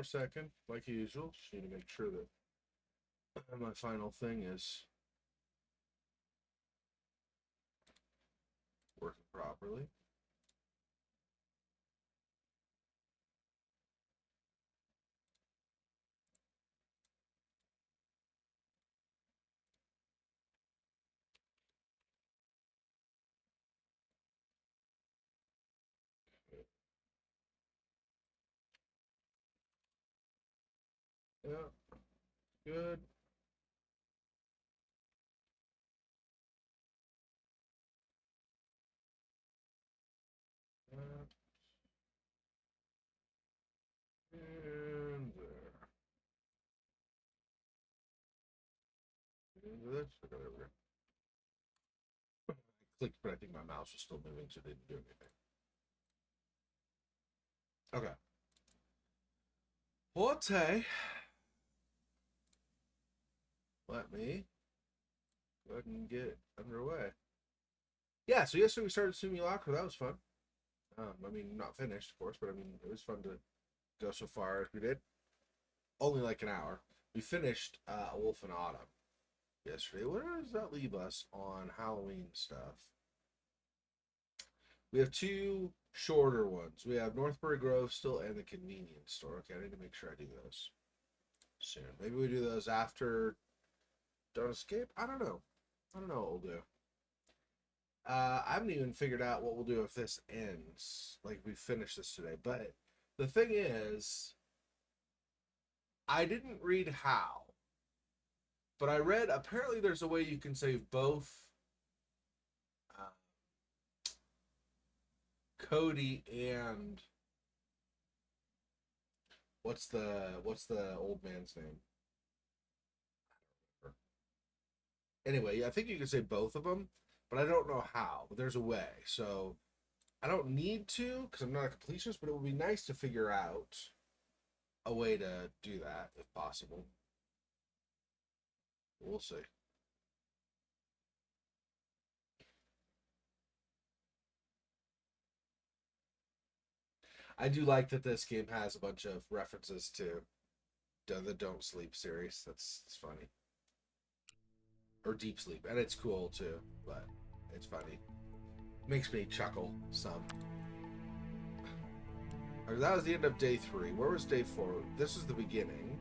more second, like usual. Just need to make sure that my final thing is working properly. Yeah, good. Uh, and there. And this. Okay, there we go. I clicked, but I think my mouse was still moving, so it didn't do anything. Okay. What? Let me go ahead and get underway. Yeah, so yesterday we started Simulacra. That was fun. I mean, not finished, of course, but I mean, it was fun to go so far as we did. Only like an hour. We finished A Wolf in Autumn yesterday. Where does that leave us on Halloween stuff? We have two shorter ones. We have Northbury Grove still and the convenience store. Okay, I need to make sure I do those soon. Maybe we do those after Don't Escape? I don't know. I don't know what we'll do. I haven't even figured out what we'll do if this ends. Like, we finish this today. But the thing is, I didn't read how. But I read, apparently there's a way you can save both uh, Cody and what's the old man's name? Anyway, I think you can save both of them, but I don't know how. But there's a way. So I don't need to because I'm not a completionist, but it would be nice to figure out a way to do that if possible. We'll see. I do like that this game has a bunch of references to the Don't Sleep series. That's funny. Or Deep Sleep, and it's cool too, but it's funny. Makes me chuckle some. That was the end of day 3. Where was day 4? This is the beginning.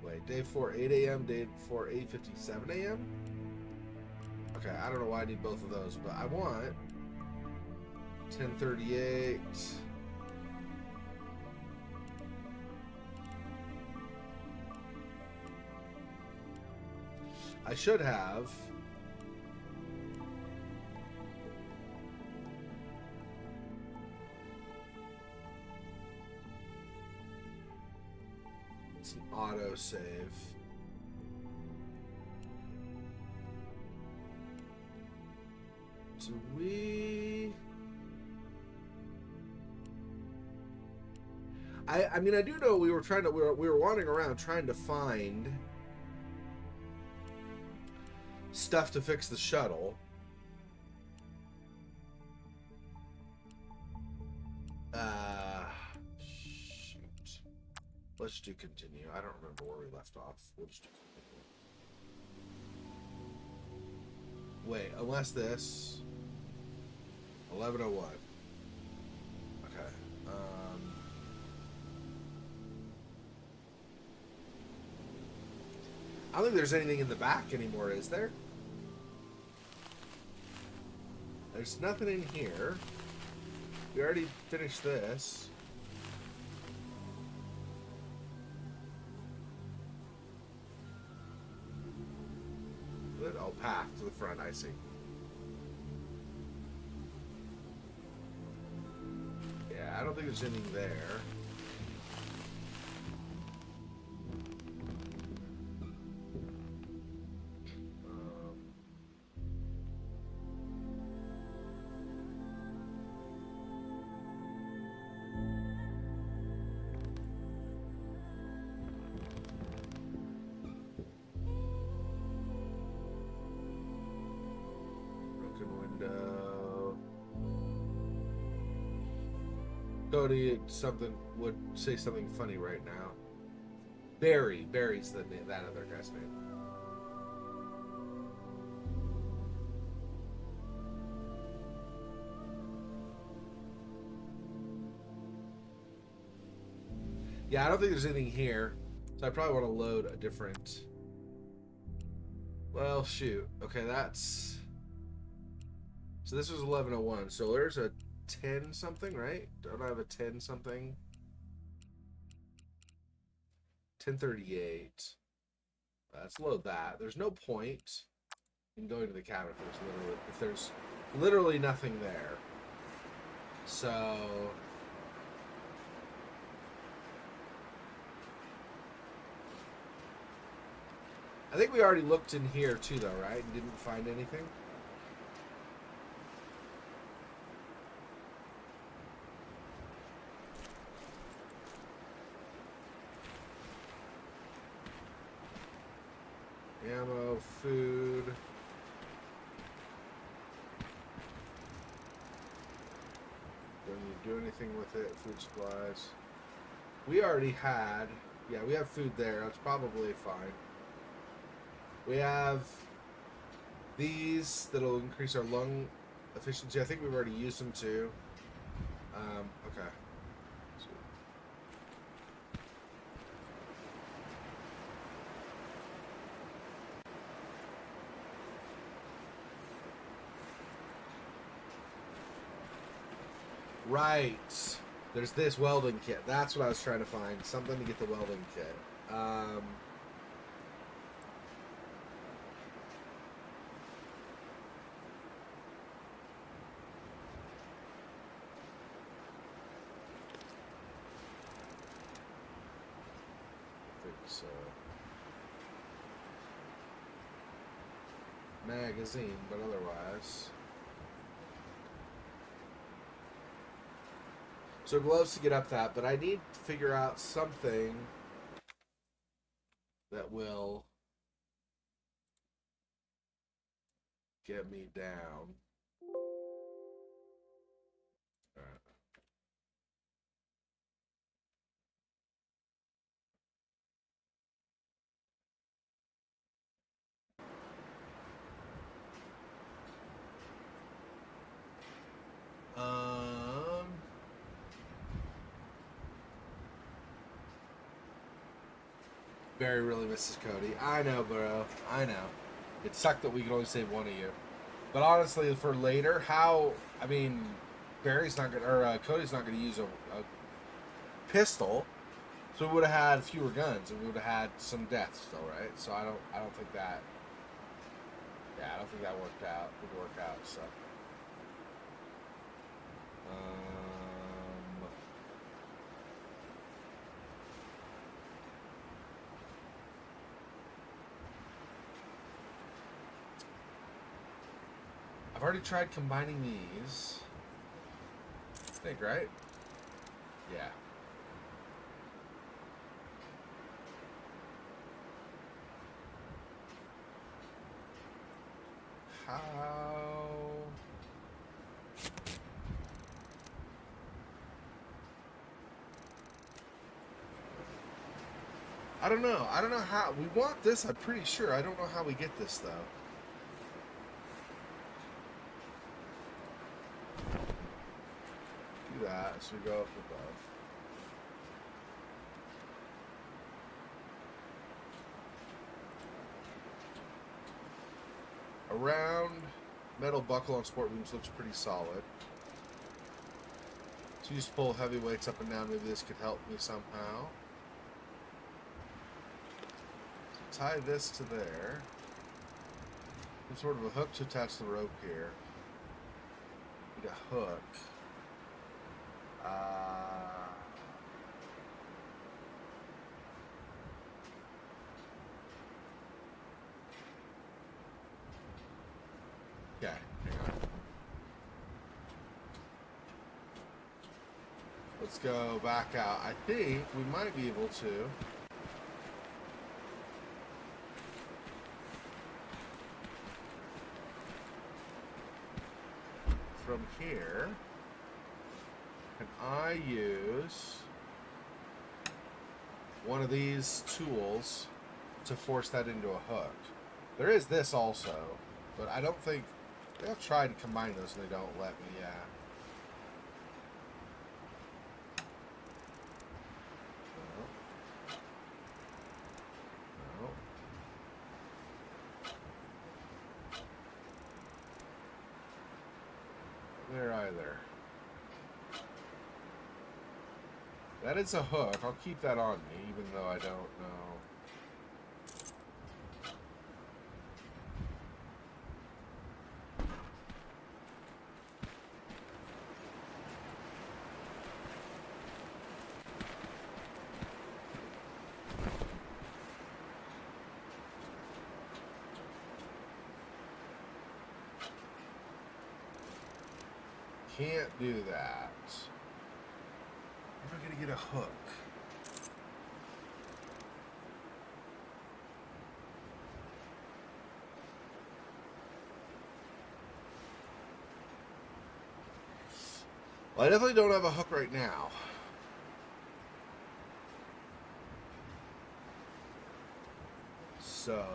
Wait, day 4, 8 a.m. Day 4, 8:57 a.m. Okay, I don't know why I need both of those, but I want 10:38. I should have. It's an auto save. Do we? I mean, I do know we were wandering around trying to find stuff to fix the shuttle. Shoot. Let's do continue. I don't remember where we left off. We'll just do continue. Wait, unless this 11:01. Okay. I don't think there's anything in the back anymore, is there? There's nothing in here. We already finished this. Oh, path to the front, I see. Yeah, I don't think there's anything there. Cody would say something funny right now. Barry's the name, that other guy's name. Yeah, I don't think there's anything here, so I probably want to load a different. Well, shoot. Okay, that's. So this was 1101. So there's a 10 something, right? Don't I have a 10 something? 1038. Let's load that. There's no point in going to the cabin if there's literally nothing there. So I think we already looked in here too, though, right? And didn't find anything. Ammo, food. Don't need to do anything with it. Food supplies. We already had. Yeah, we have food there. That's probably fine. We have these that'll increase our lung efficiency. I think we've already used them too. Okay. Right. There's this welding kit. That's what I was trying to find. Something to get the welding kit. So magazine, but otherwise. So gloves to get up that, but I need to figure out something that will get me down. All right. Barry really misses Cody. I know, bro. I know. It sucked that we could only save one of you. But honestly, for later, I mean, Barry's not gonna, or Cody's not gonna use a pistol, so we would have had fewer guns and we would have had some deaths still, right? So I don't think that. Yeah, I don't think that would work out. So. I've already tried combining these. I think, right? Yeah. How? I don't know. I don't know how. We want this, I'm pretty sure. I don't know how we get this, though. Do that, so we go up above. Around metal buckle on sport boots looks pretty solid. So you just pull heavy weights up and down. Maybe this could help me somehow. So tie this to there. Some sort of a hook to attach the rope here. Need a hook. Okay, hang on. Let's go back out. I think we might be able to. From here, and I use one of these tools to force that into a hook. There is this also, but I don't think... I've tried to combine those and they don't let me, yeah. No. There either. That is a hook. I'll keep that on me, even though I don't know. Can't do that. I'm not gonna get a hook. Well, I definitely don't have a hook right now. So...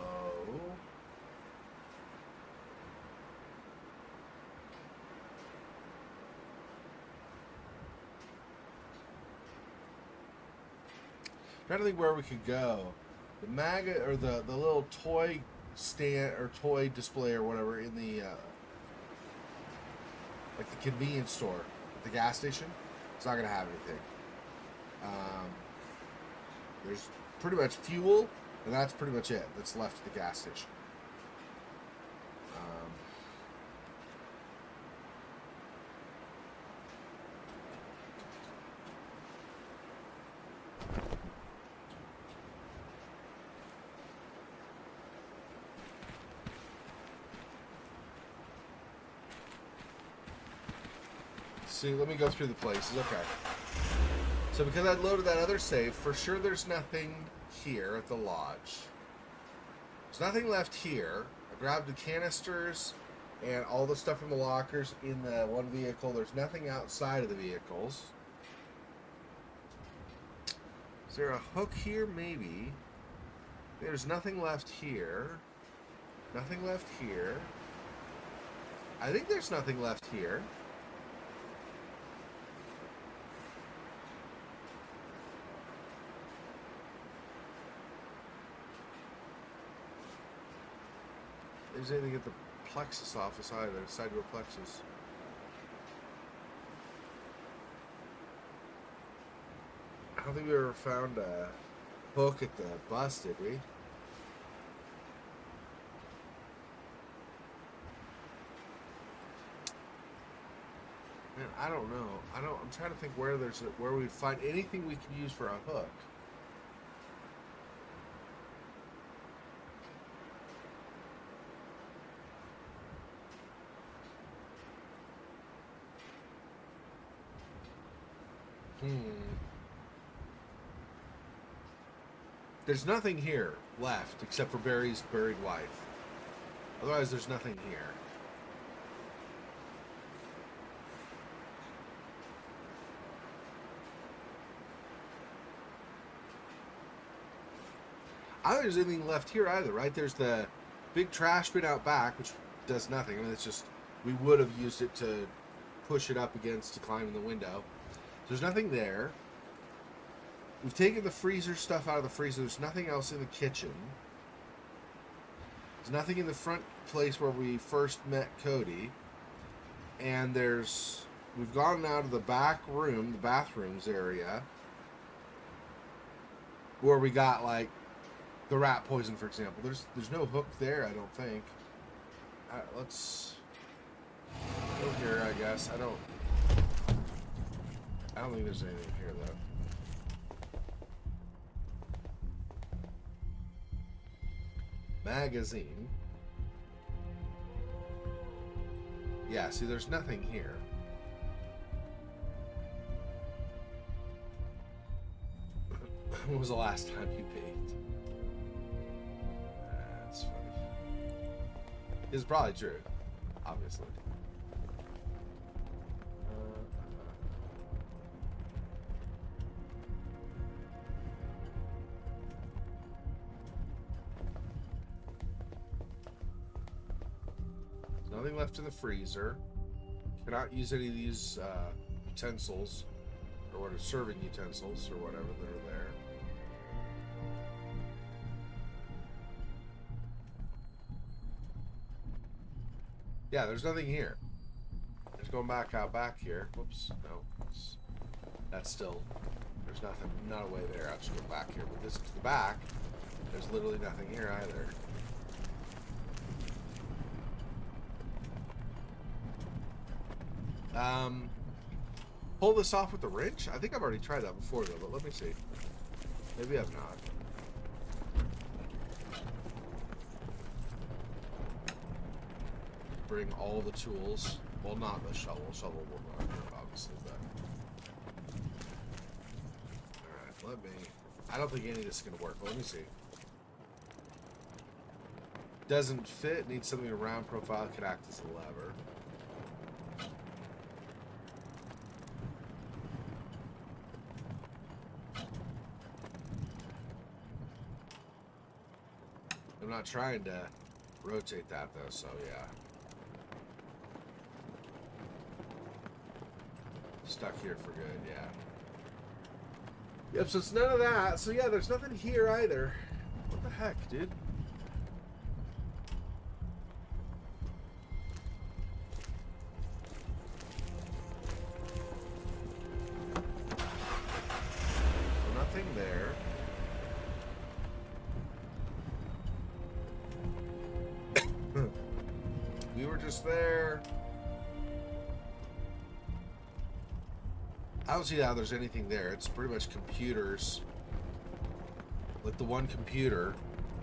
trying to think where we could go. The maggot or the little toy stand or toy display or whatever in the like the convenience store at the gas station. It's not gonna have anything. There's pretty much fuel, and that's pretty much it that's left at the gas station. See, let me go through the places. Okay. So because I loaded that other save, for sure there's nothing here at the lodge. There's nothing left here. I grabbed the canisters and all the stuff from the lockers in the one vehicle. There's nothing outside of the vehicles. Is there a hook here? Maybe. There's nothing left here. Nothing left here. I think there's nothing left here. There's anything at the plexus office either, side door plexus. I don't think we ever found a hook at the bus, did we? Man, I don't know. I'm trying to think where we'd find anything we could use for a hook. There's nothing here left except for Barry's buried wife. Otherwise, there's nothing here. I don't think there's anything left here either, right? There's the big trash bin out back, which does nothing. I mean, it's just, we would have used it to push it up against to climb in the window. There's nothing there. We've taken the freezer stuff out of the freezer. There's nothing else in the kitchen. There's nothing in the front place where we first met Cody. And we've gone now to the back room, the bathrooms area, where we got like the rat poison, for example. There's no hook there, I don't think. Let's go here, I guess. I don't think there's anything here, though. Magazine. Yeah, see, there's nothing here. When was the last time you baked? That's funny. It's probably true, obviously. Nothing left in the freezer. Cannot use any of these utensils, or what are serving utensils, or whatever that are there. Yeah, there's nothing here. Just going back out back here. Whoops, no. That's still, there's nothing, not a way there. I'll just go back here. But this to the back, there's literally nothing here either. Pull this off with the wrench? I think I've already tried that before though, but let me see. Maybe I've not. Bring all the tools. Well, not the shovel. Shovel will not do it, obviously, but... Alright, let me... I don't think any of this is going to work, but let me see. Doesn't fit. Needs something around profile. Could act as a lever. I'm not trying to rotate that though, so yeah. Stuck here for good, yeah. Yep, so it's none of that. So yeah, there's nothing here either. What the heck, dude? So nothing there. We were just there. I don't see how there's anything there. It's pretty much computers. Like the one computer.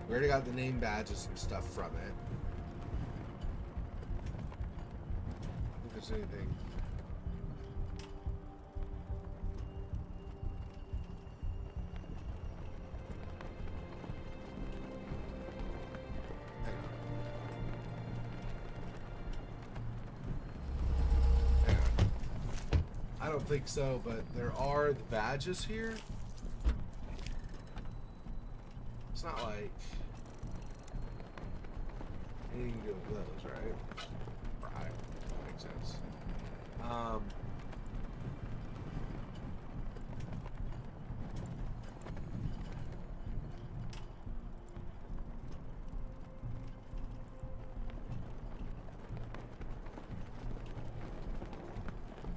We already got the name badges and stuff from it. I don't think there's anything. I don't think so, but there are the badges here. It's not like anything to do with those, right? Right. Makes sense.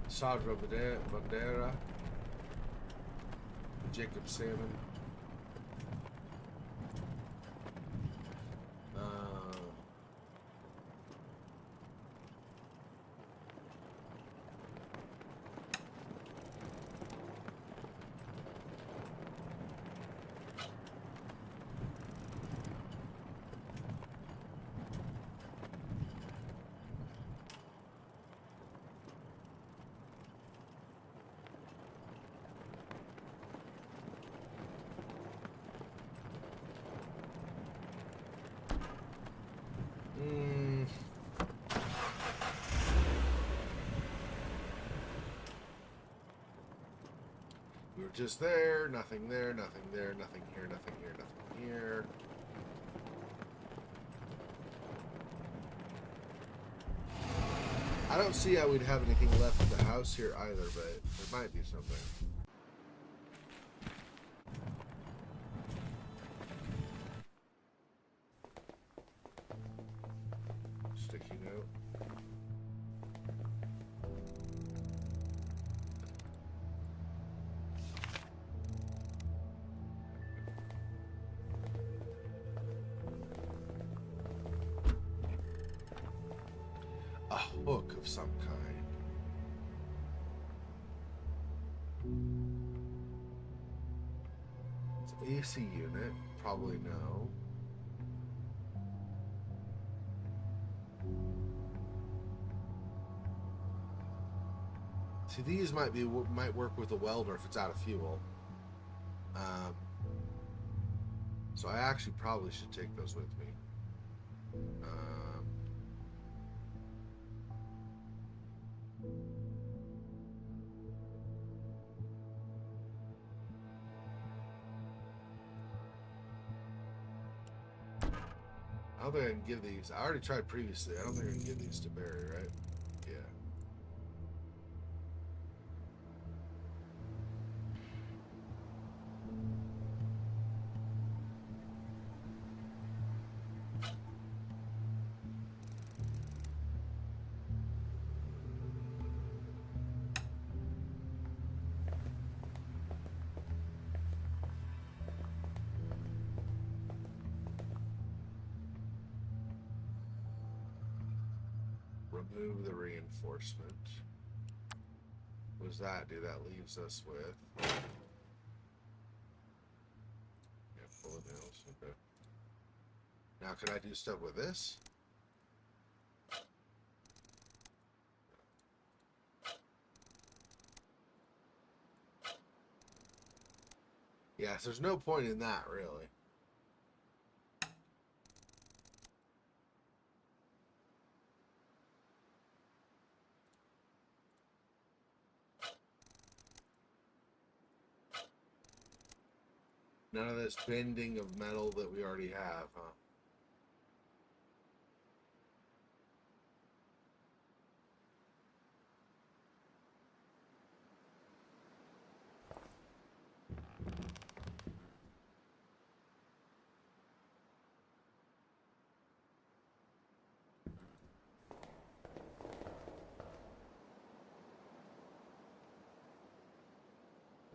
Sandra Bandera, Jacob Salmon. We were just there, nothing there, nothing there, nothing here, nothing here, nothing here. I don't see how we'd have anything left in the house here either, but there might be something. Sticky note. A hook of some kind. It's AC unit, probably no. See, these might work with a welder if it's out of fuel. So I actually probably should take those with me. I don't think I can give these. I already tried previously. I don't think I can give these to Barry, right? Yeah. Remove the reinforcement. What does that do? That leaves us with... Yeah, full of nails. Okay. Now, can I do stuff with this? Yeah, so there's no point in that, really. None of this bending of metal that we already have, huh?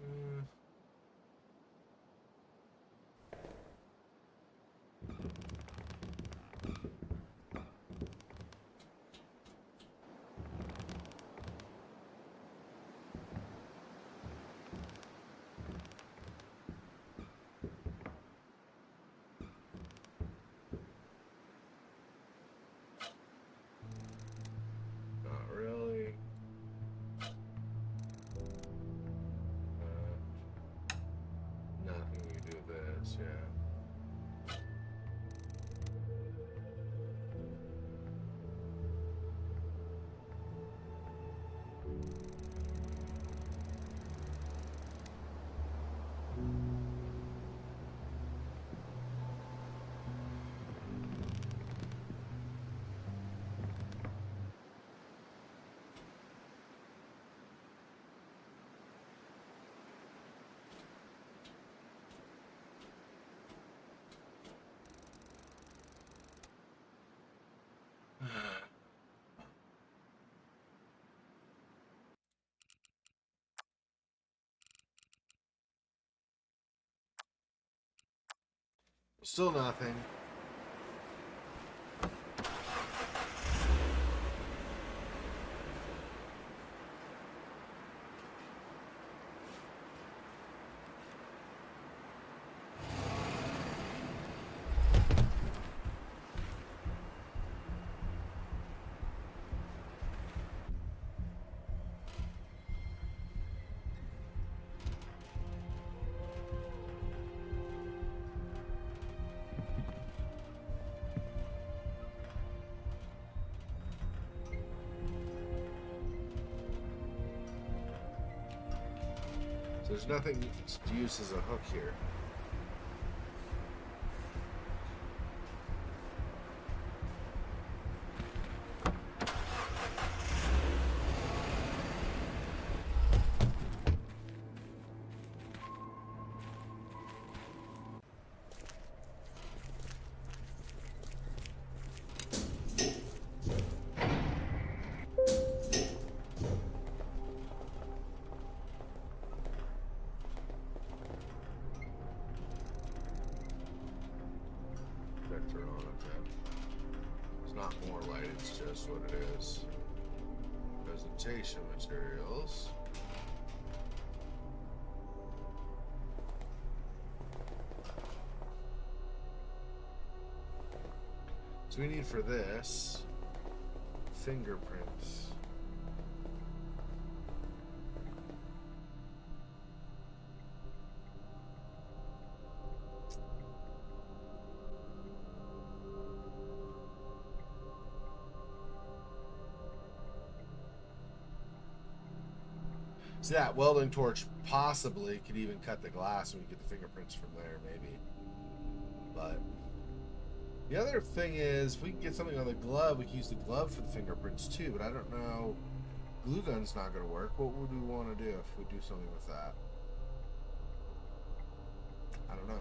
Mm. Not really. Nothing we do this, yeah. Still nothing. So there's nothing to use as a hook here. Vector on it, then. It's not more light, it's just what it is. Presentation materials. So we need for this fingerprints. So that welding torch possibly could even cut the glass and we get the fingerprints from there, maybe. But The other thing is, if we can get something on the glove, we can use the glove for the fingerprints too, but I don't know. Glue gun's not going to work. What would we want to do if we do something with that? I don't know.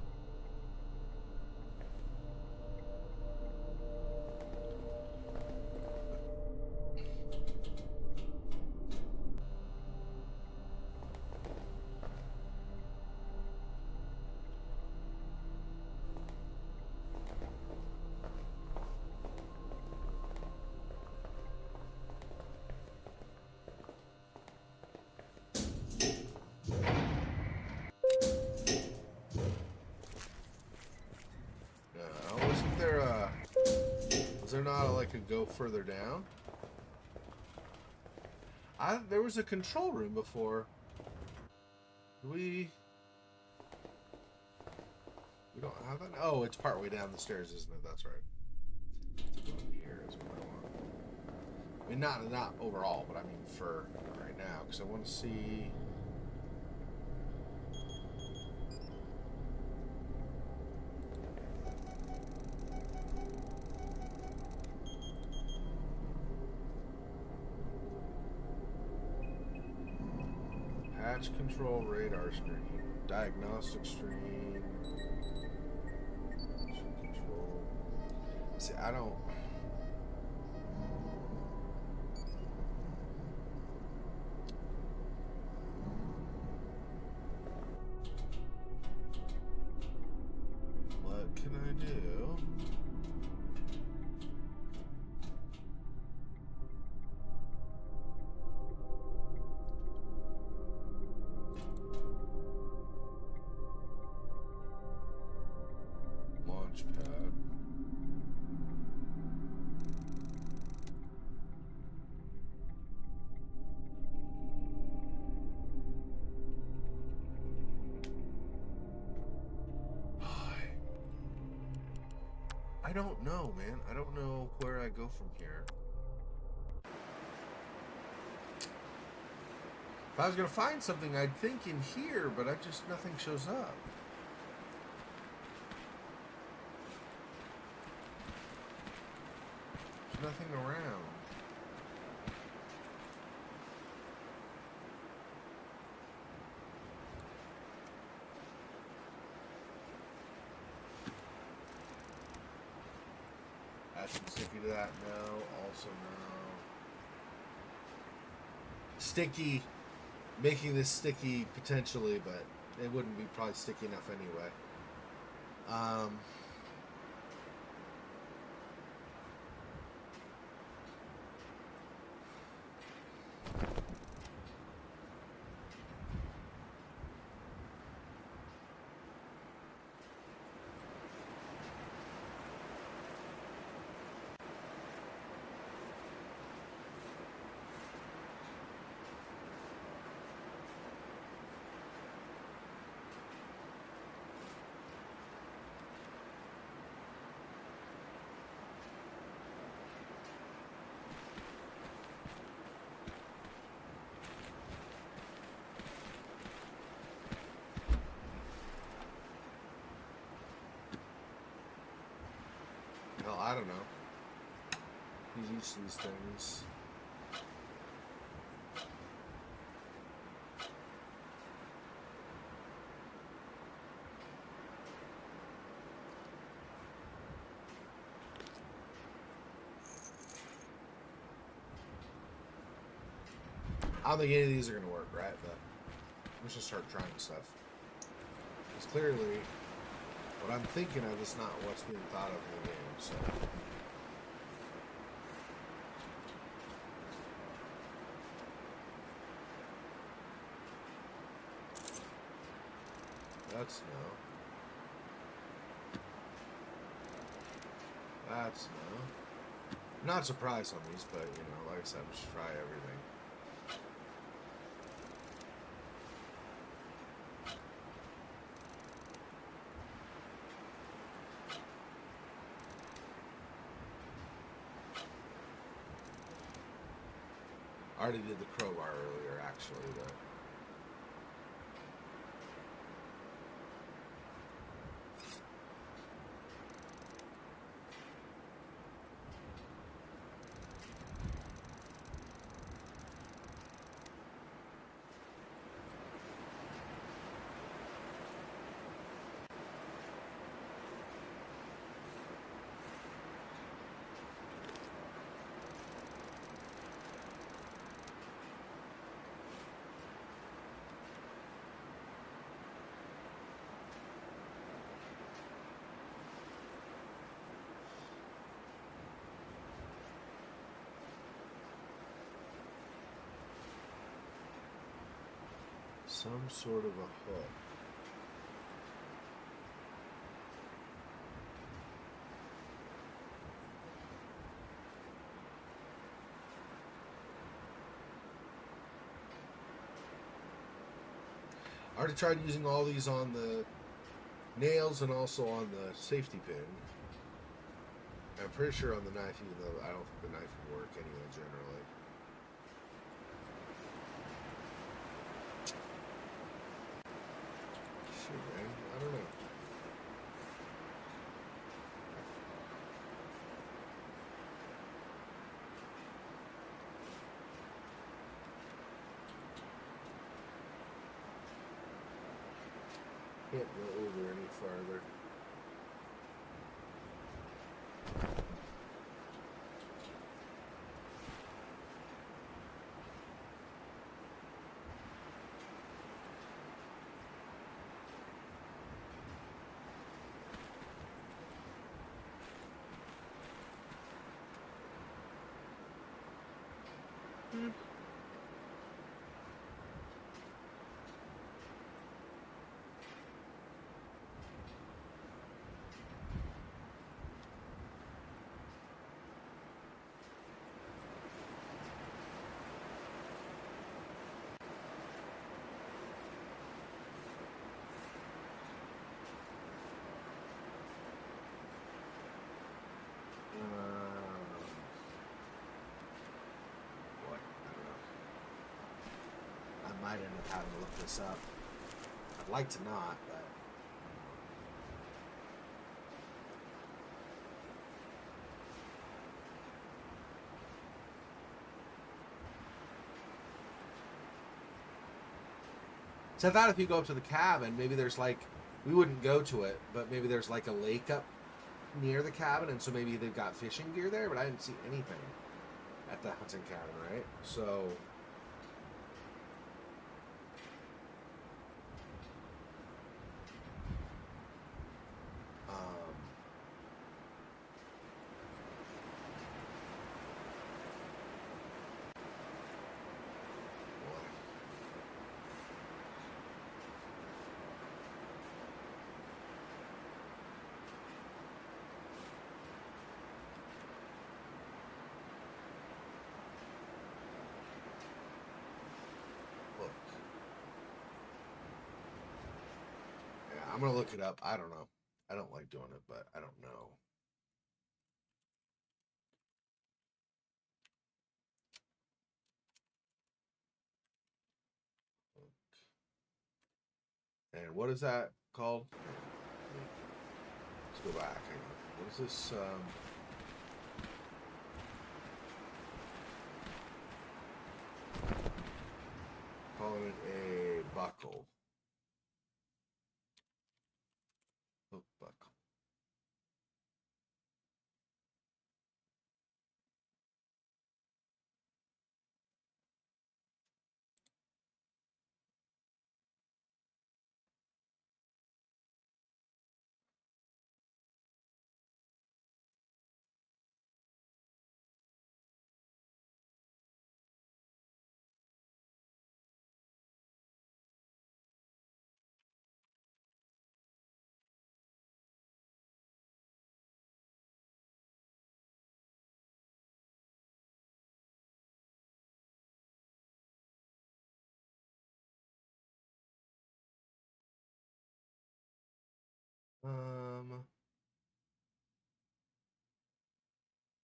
Wasn't there a... Was there not like a go further down? There was a control room before. We don't have that? Oh, it's partway down the stairs, isn't it? That's right. To go in here is what I want. I mean, not overall, but I mean for right now, because I want to see... Hatch control, radar screen, diagnostic screen, control. See, I don't... What can I do? Launch pad. I don't know, man. I don't know where I go from here. If I was gonna find something, I'd think in here, but nothing shows up. There's nothing around. Add some sticky to that? No. Also no. Sticky. Making this sticky potentially, but it wouldn't be probably sticky enough anyway. Hell, I don't know. He's used to these things. I don't think any of these are going to work, right? But let's just start trying stuff. Because clearly, what I'm thinking of is not what's being thought of in the game, so... That's no. That's no. I'm not surprised on these, but, you know, like I said, let's try everything. I already did the crowbar earlier, actually, but... some sort of a hook. I already tried using all these on the nails and also on the safety pin. I'm pretty sure on the knife, even though I don't think the knife would work anyway, generally. Shoot, man. I don't know. Can't go over any farther. What? I don't know. I might end up having to look this up. I'd like to not, but. So I thought if you go up to the cabin, maybe there's like, we wouldn't go to it, but maybe there's like a lake up near the cabin, and so maybe they've got fishing gear there, but I didn't see anything at the hunting cabin, right? So. I'm gonna look it up. I don't know. I don't like doing it, but I don't know. And what is that called? Let's go back. Hang on. What is this? Calling it a buckle. Hook buckle.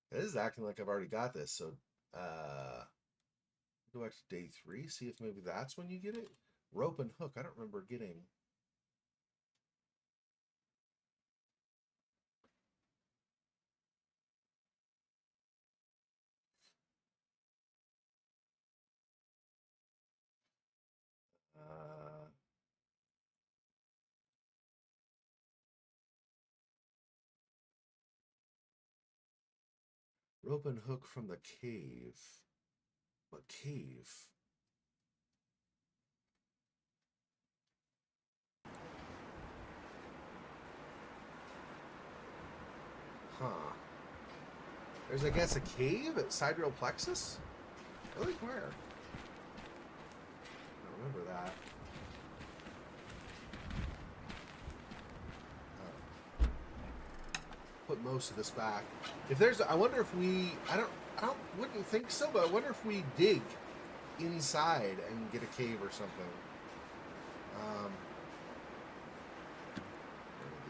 It is acting like I've already got this, so go back to day 3, see if maybe that's when you get it. Rope and hook. I don't remember getting. Rope and hook from the cave. What cave? Huh. There's, I guess, a cave at Sidereal Plexus? Really? Where? I don't remember that. put most of this back. If there's, I wonder if we, wouldn't think so, but I wonder if we dig inside and get a cave or something.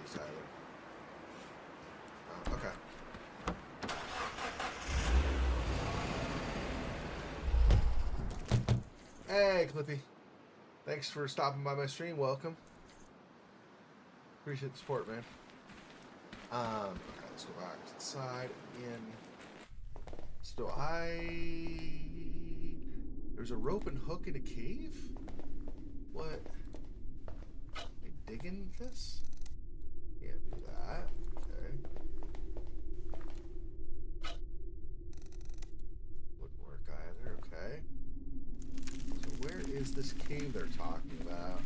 These either. Okay. Hey, Clippy. Thanks for stopping by my stream. Welcome. Appreciate the support, man. Okay, let's go back to the side again. So there's a rope and hook in a cave? What? I digging this? Can't do that. Okay. Wouldn't work either. Okay. So where is this cave they're talking about?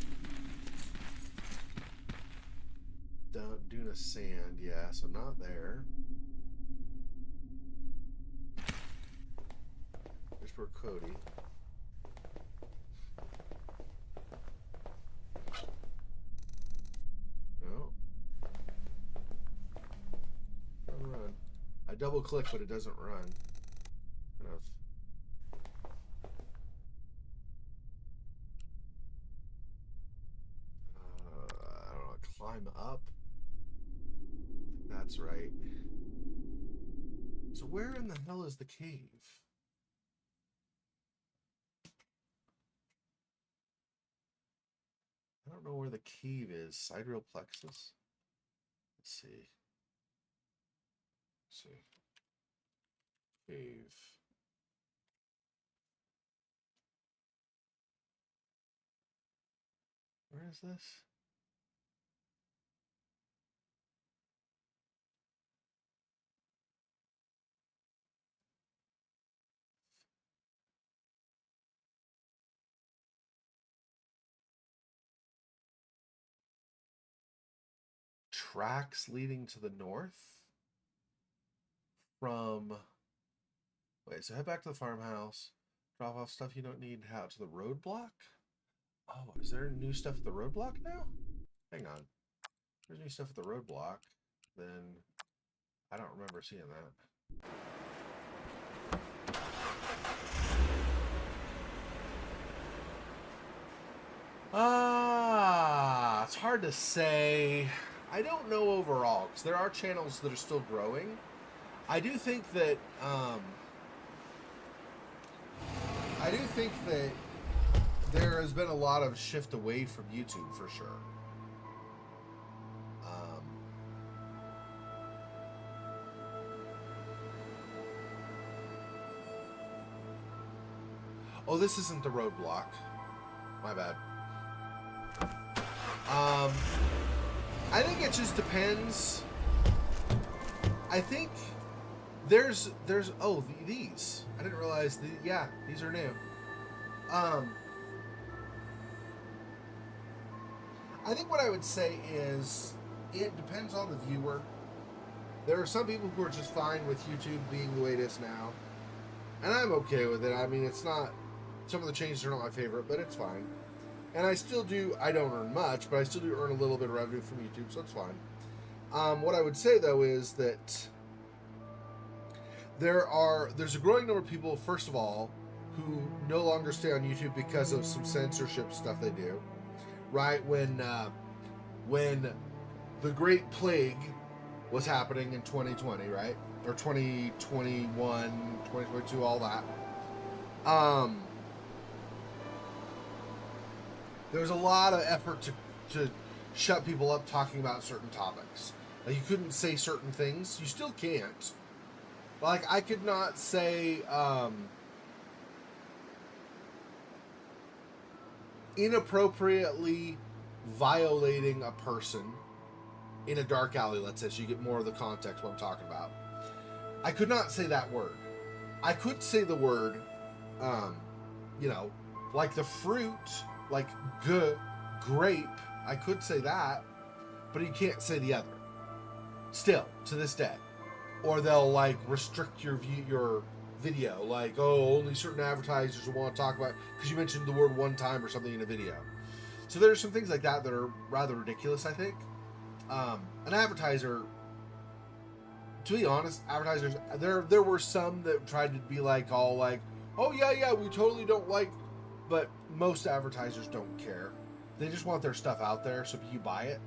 Duna sand, yeah, so not there. There's for Cody. No. Don't run. I double click, but it doesn't run. Kind of. I don't know. Climb up. That's right. So where in the hell is the cave? I don't know where the cave is. Sidereal plexus? Let's see. Let's see. Cave. Where is this? Tracks leading to the north from, wait, so head back to the farmhouse, drop off stuff you don't need, and head out to the roadblock. Oh, is there new stuff at the roadblock now? Hang on, there's new stuff at the roadblock. Then I don't remember seeing that. It's hard to say. I don't know overall, because there are channels that are still growing. I do think that there has been a lot of shift away from YouTube for sure. Oh, this isn't the roadblock. My bad. I think it just depends. I think there's oh, these. I didn't realize yeah, these are new. I think what I would say is it depends on the viewer. There are some people who are just fine with YouTube being the way it is now. And I'm okay with it. I mean, it's not, some of the changes are not my favorite, but it's fine. And I still do, I don't earn much, but I still do earn a little bit of revenue from YouTube, so it's fine. What I would say, though, is that there's a growing number of people, first of all, who no longer stay on YouTube because of some censorship stuff they do. Right? When the Great Plague was happening in 2020, right? Or 2021, 2022, all that. There was a lot of effort to shut people up talking about certain topics. Like, you couldn't say certain things. You still can't. Like, I could not say inappropriately violating a person in a dark alley, let's say, so you get more of the context what I'm talking about. I could not say that word. I could say the word, like the fruit, like grape. I could say that, but you can't say the other. Still, to this day. Or they'll, like, restrict your video. Like, oh, only certain advertisers will want to talk about, because you mentioned the word one time or something in a video. So there's some things like that that are rather ridiculous, I think. An advertiser to be honest, advertisers, there were some that tried to be like all like, oh yeah, we totally don't like, but most advertisers don't care. They just want their stuff out there so you buy it.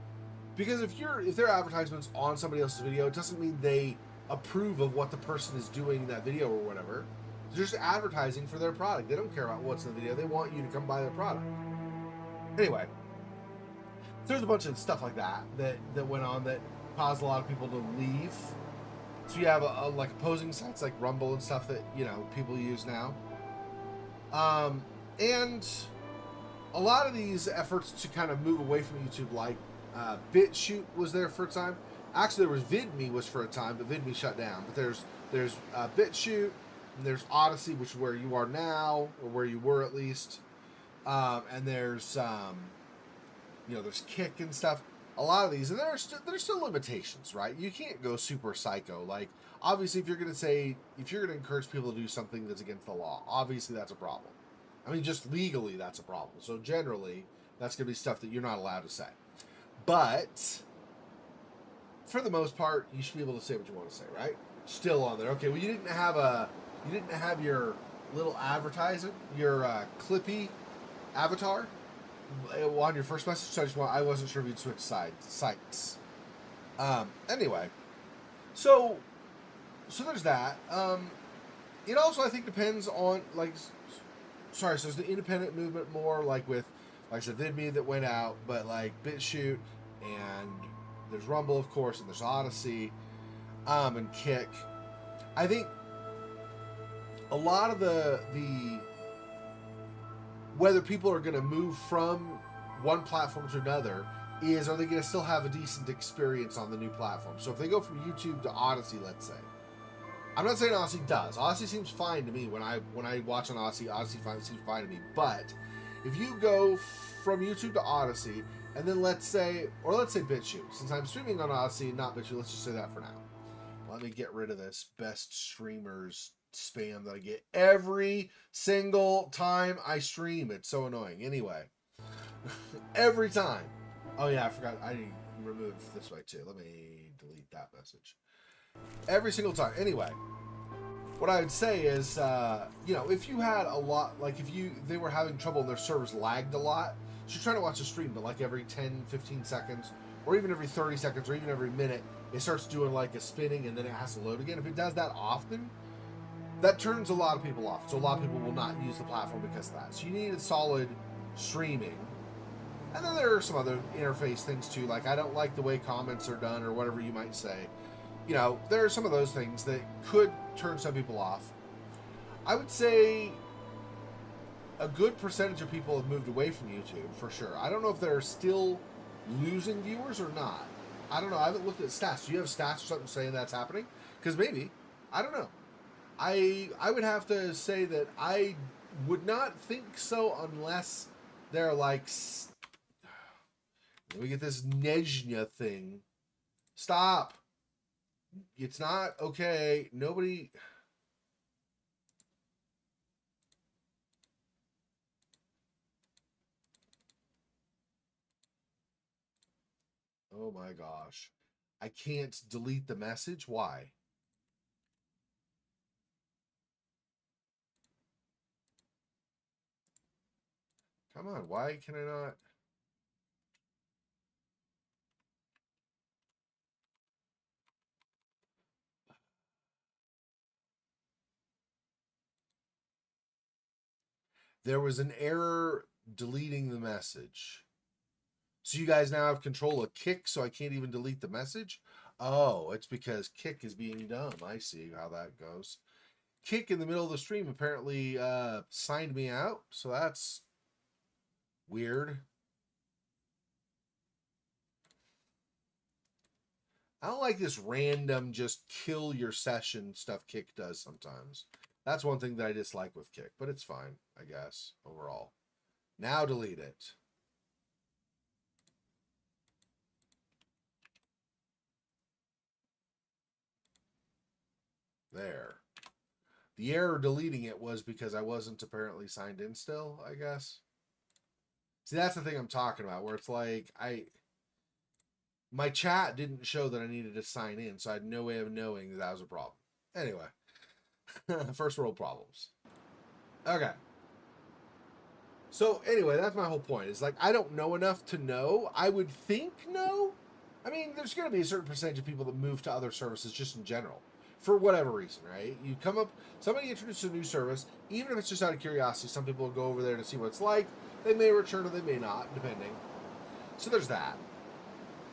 Because if their advertisements on somebody else's video, it doesn't mean they approve of what the person is doing in that video or whatever. They're just advertising for their product. They don't care about what's in the video. They want you to come buy their product. Anyway, there's a bunch of stuff like that went on that caused a lot of people to leave. So you have like opposing sites like Rumble and stuff that people use now, and a lot of these efforts to kind of move away from YouTube, like BitChute was there for a time. Actually, there was VidMe was for a time, but VidMe shut down. But there's BitChute, and there's Odysee, which is where you are now, or where you were at least, and there's there's Kick and stuff. A lot of these, and there's still limitations, right? You can't go super psycho. Like, obviously, if you're going to encourage people to do something that's against the law, obviously that's a problem. I mean, just legally, that's a problem. So generally, that's going to be stuff that you're not allowed to say. But for the most part, you should be able to say what you want to say, right? Still on there. Okay, well, you didn't have your little advertisement, your Clippy avatar on your first message, so I wasn't sure if you'd switch sites. Anyway, so there's that. It also, I think, depends on so there's the independent movement more, like with, like I said, VidMe that went out, but like BitChute, and there's Rumble, of course, and there's Odysee, and Kick. I think a lot of the whether people are going to move from one platform to another is, are they going to still have a decent experience on the new platform? So if they go from YouTube to Odysee, let's say, I'm not saying Odysee does. Odysee seems fine to me when I watch on Odysee. Odysee seems fine to me. But if you go from YouTube to Odysee, and then let's say BitChute, since I'm streaming on Odysee, not BitChute, let's just say that for now. Let me get rid of this best streamers spam that I get every single time I stream. It's so annoying. Anyway, every time. Oh yeah, I forgot. I removed this way too. Let me delete that message. Every single time. Anyway, what I would say is, if you had a lot, like if they were having trouble and their servers lagged a lot, so you're trying to watch a stream, but like every 10, 15 seconds, or even every 30 seconds, or even every minute, it starts doing like a spinning and then it has to load again. If it does that often, that turns a lot of people off. So a lot of people will not use the platform because of that. So you need a solid streaming. And then there are some other interface things too, like I don't like the way comments are done or whatever you might say. There are some of those things that could turn some people off. I would say a good percentage of people have moved away from YouTube, for sure. I don't know if they're still losing viewers or not. I don't know. I haven't looked at stats. Do you have stats or something saying that's happening? Because maybe. I don't know. I would have to say that I would not think so unless they're like, we get this Nejna thing. Stop. It's not okay. Nobody. Oh my gosh. I can't delete the message. Why? Come on. Why can I not? There was an error deleting the message. So you guys now have control of Kick, so I can't even delete the message? Oh, it's because Kick is being dumb. I see how that goes. Kick in the middle of the stream apparently signed me out, so that's weird. I don't like this random just kill your session stuff Kick does sometimes. That's one thing that I dislike with Kick, but it's fine, I guess, overall. Now delete it. There. The error deleting it was because I wasn't apparently signed in still, I guess. See, that's the thing I'm talking about, where it's like, My chat didn't show that I needed to sign in, so I had no way of knowing that was a problem. Anyway, first world problems. Okay. So anyway, that's my whole point. Is like I don't know enough to know. I would think no. I mean, there's going to be a certain percentage of people that move to other services just in general, for whatever reason, right? You come up, somebody introduces a new service, even if it's just out of curiosity. Some people will go over there to see what it's like. They may return or they may not, depending. So there's that.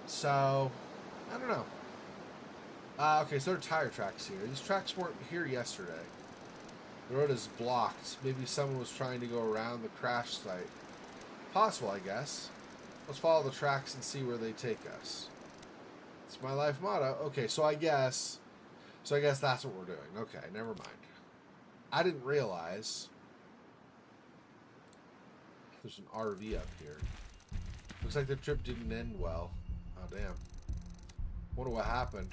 So I don't know. Okay, so there are tire tracks here. These tracks weren't here yesterday. The road is blocked. Maybe someone was trying to go around the crash site. Possible, I guess. Let's follow the tracks and see where they take us. It's my life motto. Okay, so I guess that's what we're doing. Okay, never mind. I didn't realize there's an RV up here. Looks like the trip didn't end well. Oh, damn. Wonder what happened.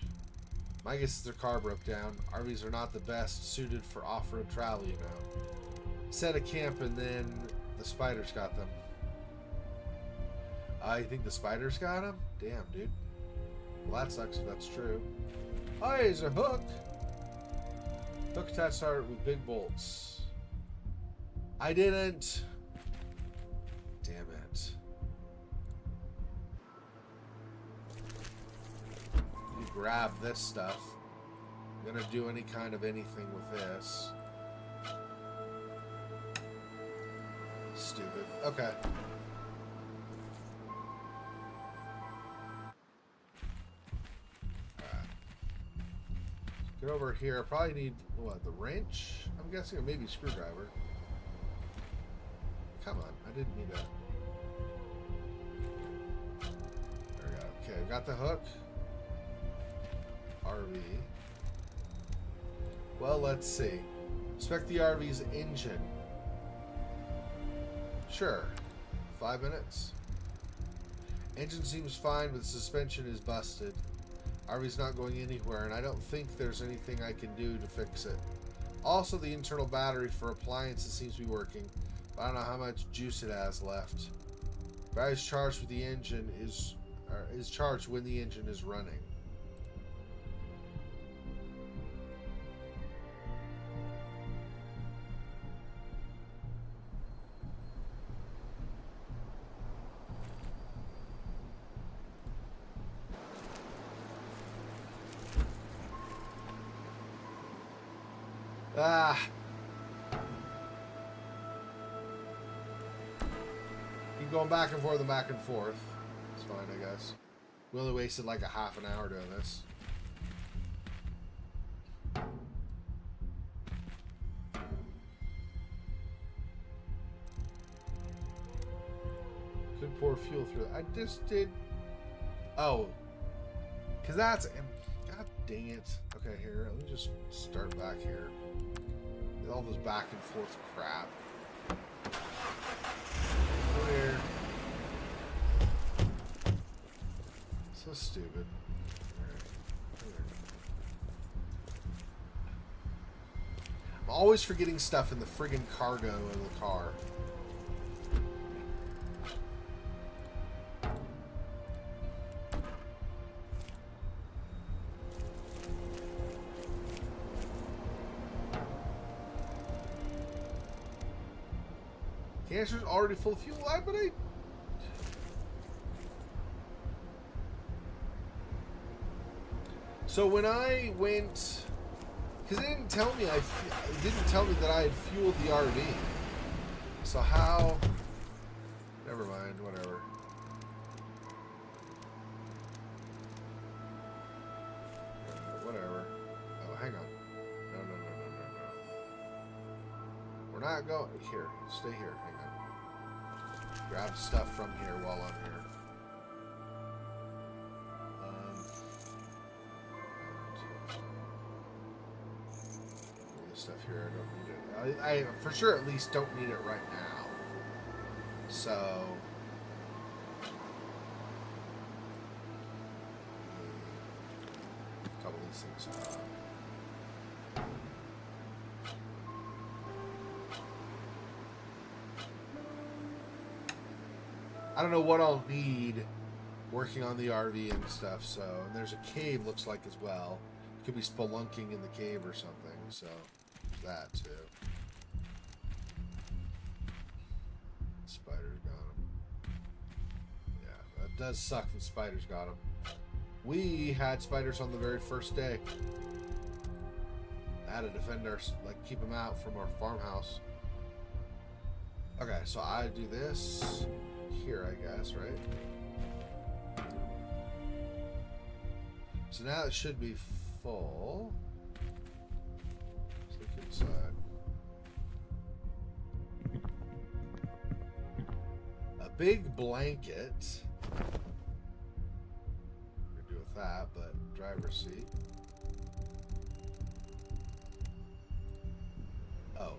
My guess is their car broke down. RVs are not the best suited for off-road travel, you know. Set a camp and then the spiders got them. You think the spiders got them? Damn, dude. Well, that sucks if that's true. Oh, here's a hook. Hook attached with big bolts. I didn't. Damn it. You grab this stuff. I'm gonna do any kind of anything with this. Stupid. Okay. Get over here. I probably need, what, the wrench? I'm guessing, or maybe screwdriver. Come on, I didn't need that. There we go. Okay, got the hook. RV. Well, let's see. Inspect the RV's engine. Sure. 5 minutes. Engine seems fine, but the suspension is busted. RV's not going anywhere, and I don't think there's anything I can do to fix it. Also, the internal battery for appliances seems to be working, but I don't know how much juice it has left. Battery's charged with the engine is charged when the engine is running. Keep going back and forth and back and forth. It's fine, I guess. We only wasted like a half an hour doing this. Could pour fuel through. I just did. Oh, because that's. God dang it. Okay, here. Let me just start back here. All this back and forth crap. Over here. So stupid. I'm always forgetting stuff in the friggin' cargo of the car. Canister's already full of fuel, but I... So when I went... Because it didn't tell me it didn't tell me that I had fueled the RV. So how... Never mind, whatever. Whatever. Oh, hang on. No. We're not going... Here, stay here. Hang on. Grab stuff from here while I'm here. This stuff here, I don't need it. I for sure at least don't need it right now. So... A couple of these things. I don't know what I'll need working on the RV and stuff. So, and there's a cave, looks like, as well. Could be spelunking in the cave or something. So, there's that too. Spiders got him. Yeah, that does suck that spiders got him. We had spiders on the very first day. I had to defend our, like, keep them out from our farmhouse. Okay, so I do this here, I guess, right? So now it should be full. Let's look inside. A big blanket. Could do with that, but driver's seat. Oh.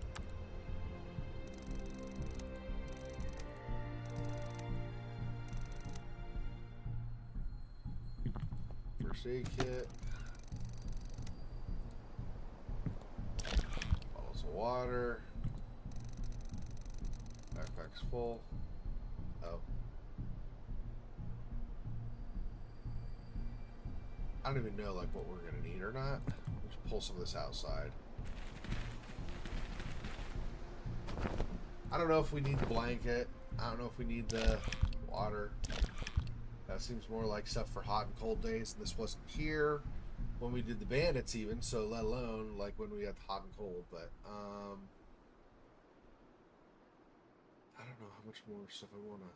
First aid kit. Bottles of water. Backpack's full. Oh. I don't even know, like, what we're gonna need or not. Let's pull some of this outside. I don't know if we need the blanket. I don't know if we need the water. That seems more like stuff for hot and cold days, and this wasn't here when we did the bandits even, so let alone like when we had hot and cold. But I don't know how much more stuff I want to.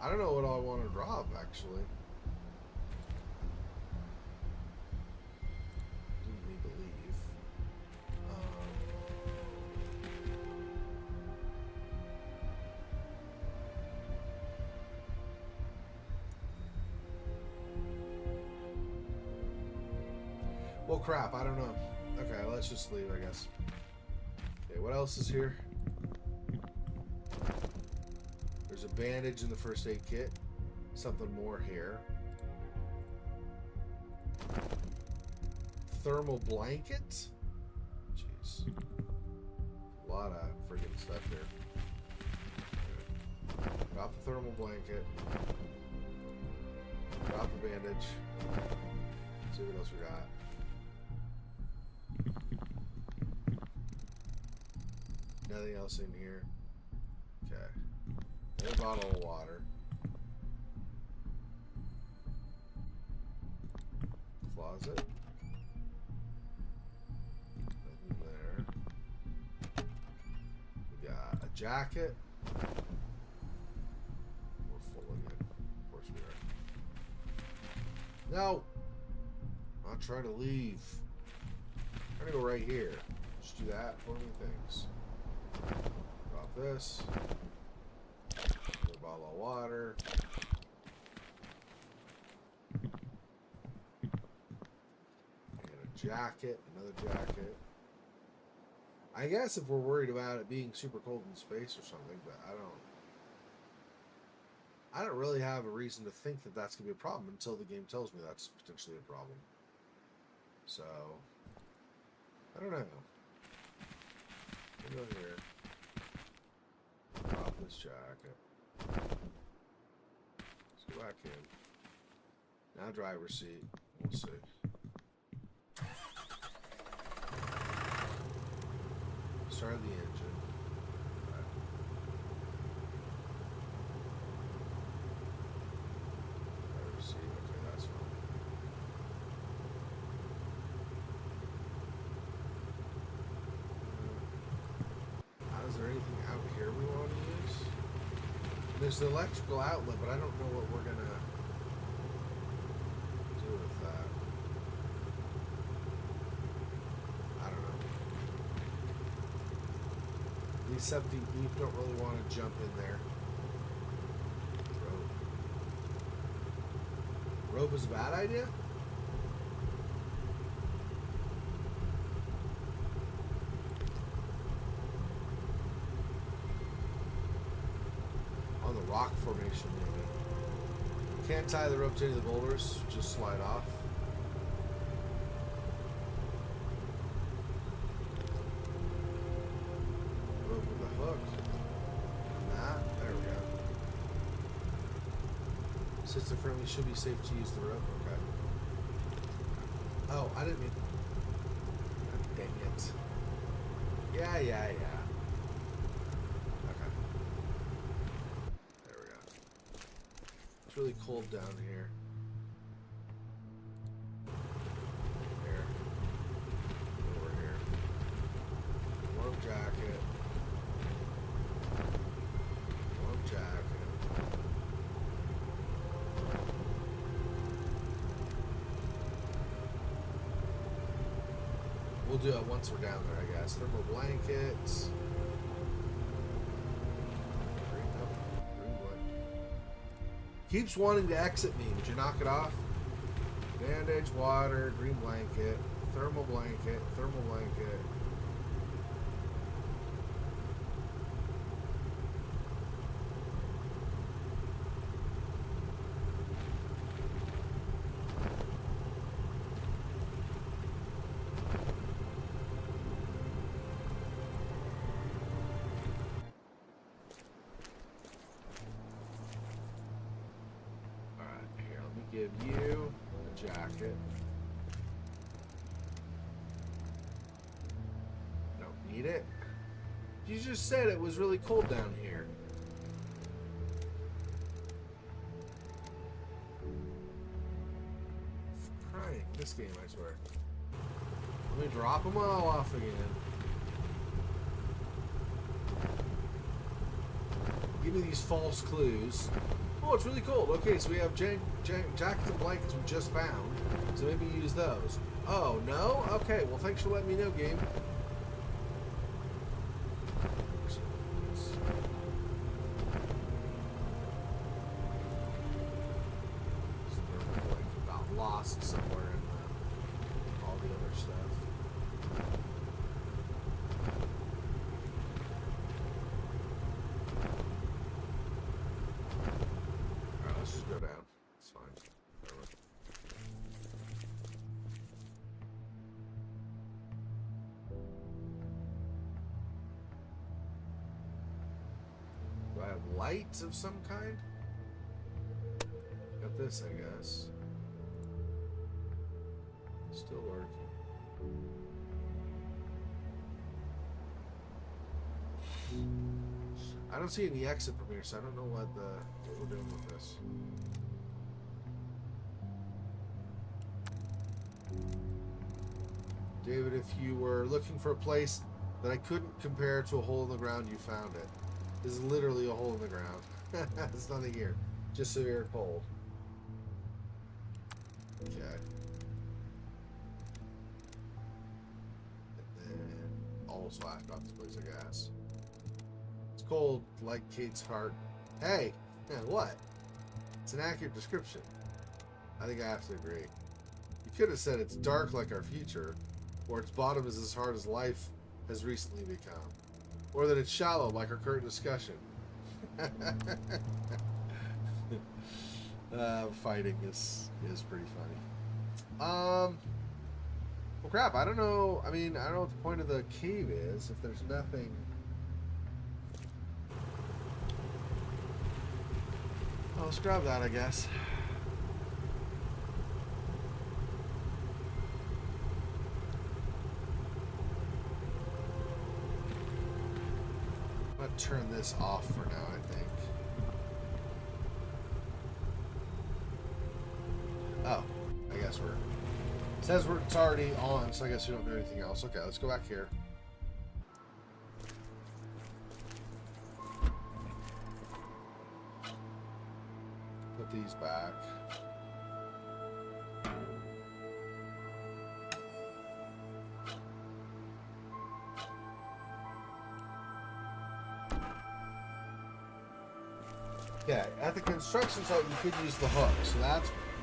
I don't know what all I want to drop, actually. Didn't need to leave. Well, crap, I don't know. Okay, let's just leave, I guess. Okay, what else is here? There's a bandage in the first aid kit. Something more here. Thermal blanket? Jeez. A lot of freaking stuff here. Drop the thermal blanket. Drop the bandage. Let's see what else we got. Nothing else in here. Okay. Another bottle of water. Closet. Nothing there. We got a jacket. We're full again. Of course we are. No! I'm not trying to leave. I'm trying to go right here. Just do that for me, thanks. Drop this. Another bottle of water. And a jacket. Another jacket. I guess if we're worried about it being super cold in space or something, but I don't really have a reason to think that that's going to be a problem until the game tells me that's potentially a problem. So, I don't know. We'll go here. Drop this jacket. Let's go back in. Now driver's seat. We'll see. Start the engine. Right. Driver's seat. Okay, that's fine. Is there anything out here we want to use? There's the electrical outlet, but I don't know what we're gonna do with that. I don't know. These 17 deep don't really want to jump in there. Rope. Rope is a bad idea? Rock formation, maybe. Can't tie the rope to any of the boulders, just slide off. System friendly, should be safe to use the rope. Okay. Oh, I didn't mean. God dang it. Yeah. Okay. There we go. It's really cold down here. Here. Over here. Warm jacket. Warm jacket. We'll do it once we're down there, I guess. Thermal blankets. Green one. Keeps wanting to exit me. Would you knock it off? Bandage, water, green blanket, thermal blanket, thermal blanket. Give you a jacket. Don't need it. You just said it was really cold down here. For crying, this game, I swear. Let me drop them all off again. Give me these false clues. Oh, it's really cold. Okay, so we have jackets and blankets we just found. So maybe use those. Oh, no? Okay, well, thanks for letting me know, game. Got lost somewhere in all the other stuff. Let's just go down. It's fine. Whatever. Do I have lights of some kind? Got this, I guess. Still working. I don't see any exit from here, so I don't know what we're doing with this. David, if you were looking for a place that I couldn't compare to a hole in the ground, you found it. This is literally a hole in the ground. There's nothing here. Just severe cold. Okay. And then also asked about this place, I guess. It's cold like Kate's heart. Hey! Yeah, what? It's an accurate description. I think I have to agree. You could have said it's dark like our future, or its bottom is as hard as life has recently become, or that it's shallow like our current discussion. Fighting is pretty funny. Well, crap. I don't know. I mean, I don't know what the point of the cave is if there's nothing. Oh, let's grab that, I guess. I'm gonna turn this off for now, I think. Oh, I guess it says it's already on, so I guess we don't do anything else. Okay, let's go back here. Put these back. Okay, at the construction site you could use the hook, so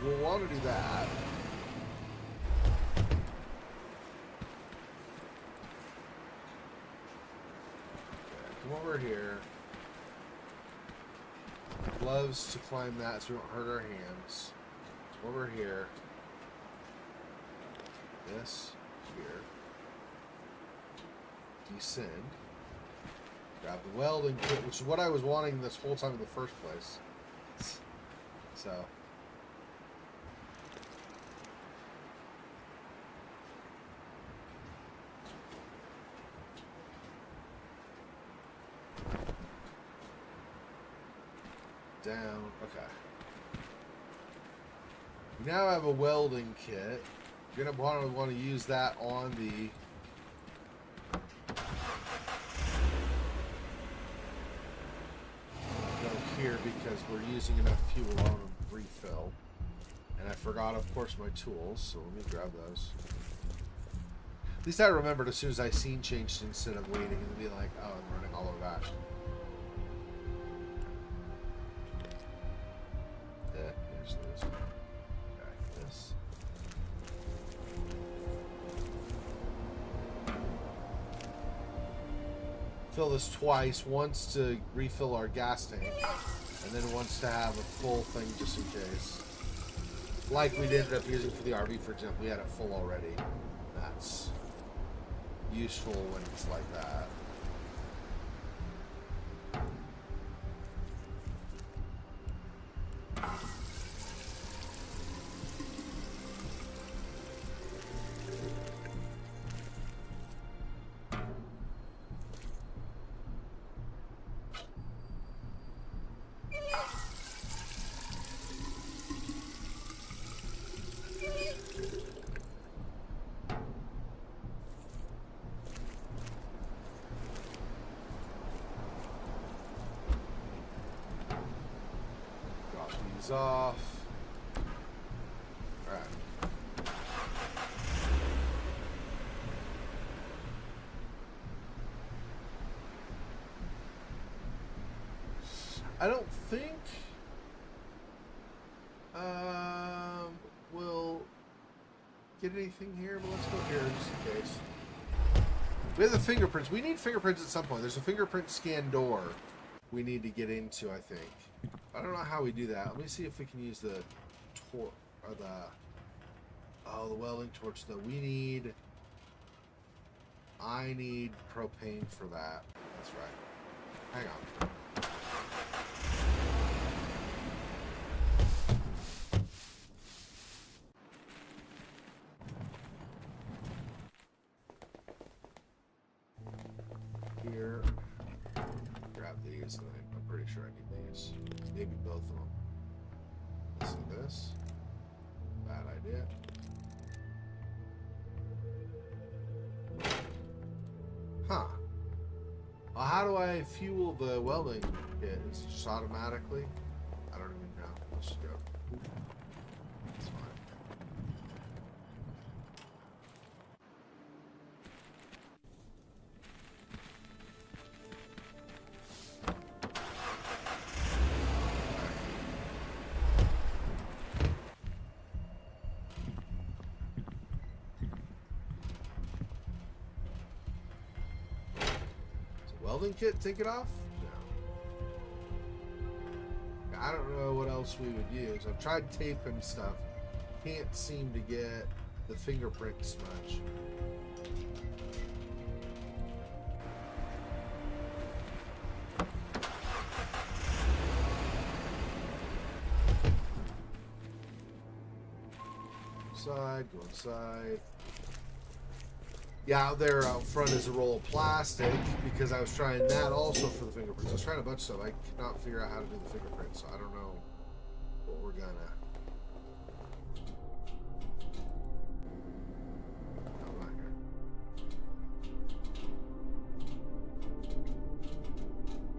we'll want to do that. Okay, come over here. Gloves to climb that so we don't hurt our hands. Come over here. This here. Descend. Grab the welding kit, which is what I was wanting this whole time in the first place. So, down. Okay. We now have a welding kit. You're gonna want to use that on the go here because we're using enough fuel on refill. And I forgot, of course, my tools, so let me grab those. At least I remembered as soon as I scene changed instead of waiting and be like, oh, I'm running all the way back. Yeah, here's this. Okay, this. Fill this twice, once to refill our gas tank, and then once to have a full thing just in case. Like we ended up using for the RV, for example, we had it full already. That's useful when it's like that. Off. Alright. I don't think we'll get anything here, but let's go here just in case. We have the fingerprints. We need fingerprints at some point. There's a fingerprint scan door we need to get into, I think. I don't know how we do that. Let me see if we can use the torch or the welding torch though. I need propane for that. That's right. Hang on. Here. Grab these. I'm pretty sure I need these. Maybe both of them. This and this. Bad idea. Huh. Well, how do I fuel the welding kit? Is it just automatically? I don't even know. Let's just go. That's fine. Welding kit, take it off? No. I don't know what else we would use. I've tried tape and stuff. Can't seem to get the fingerprint smudge. Go inside. Yeah, out there out front is a roll of plastic because I was trying that also for the fingerprints. I was trying a bunch of stuff. I could not figure out how to do the fingerprints, so I don't know what we're gonna. Oh, right here.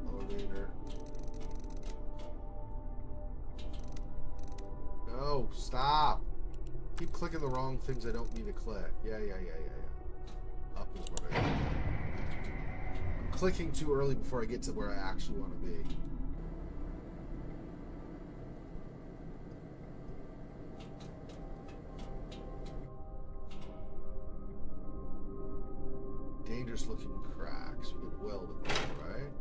Elevator. No, stop. Keep clicking the wrong things I don't need to click. Yeah. Up is what I do. I'm clicking too early before I get to where I actually want to be. Dangerous looking cracks. We could weld it, right?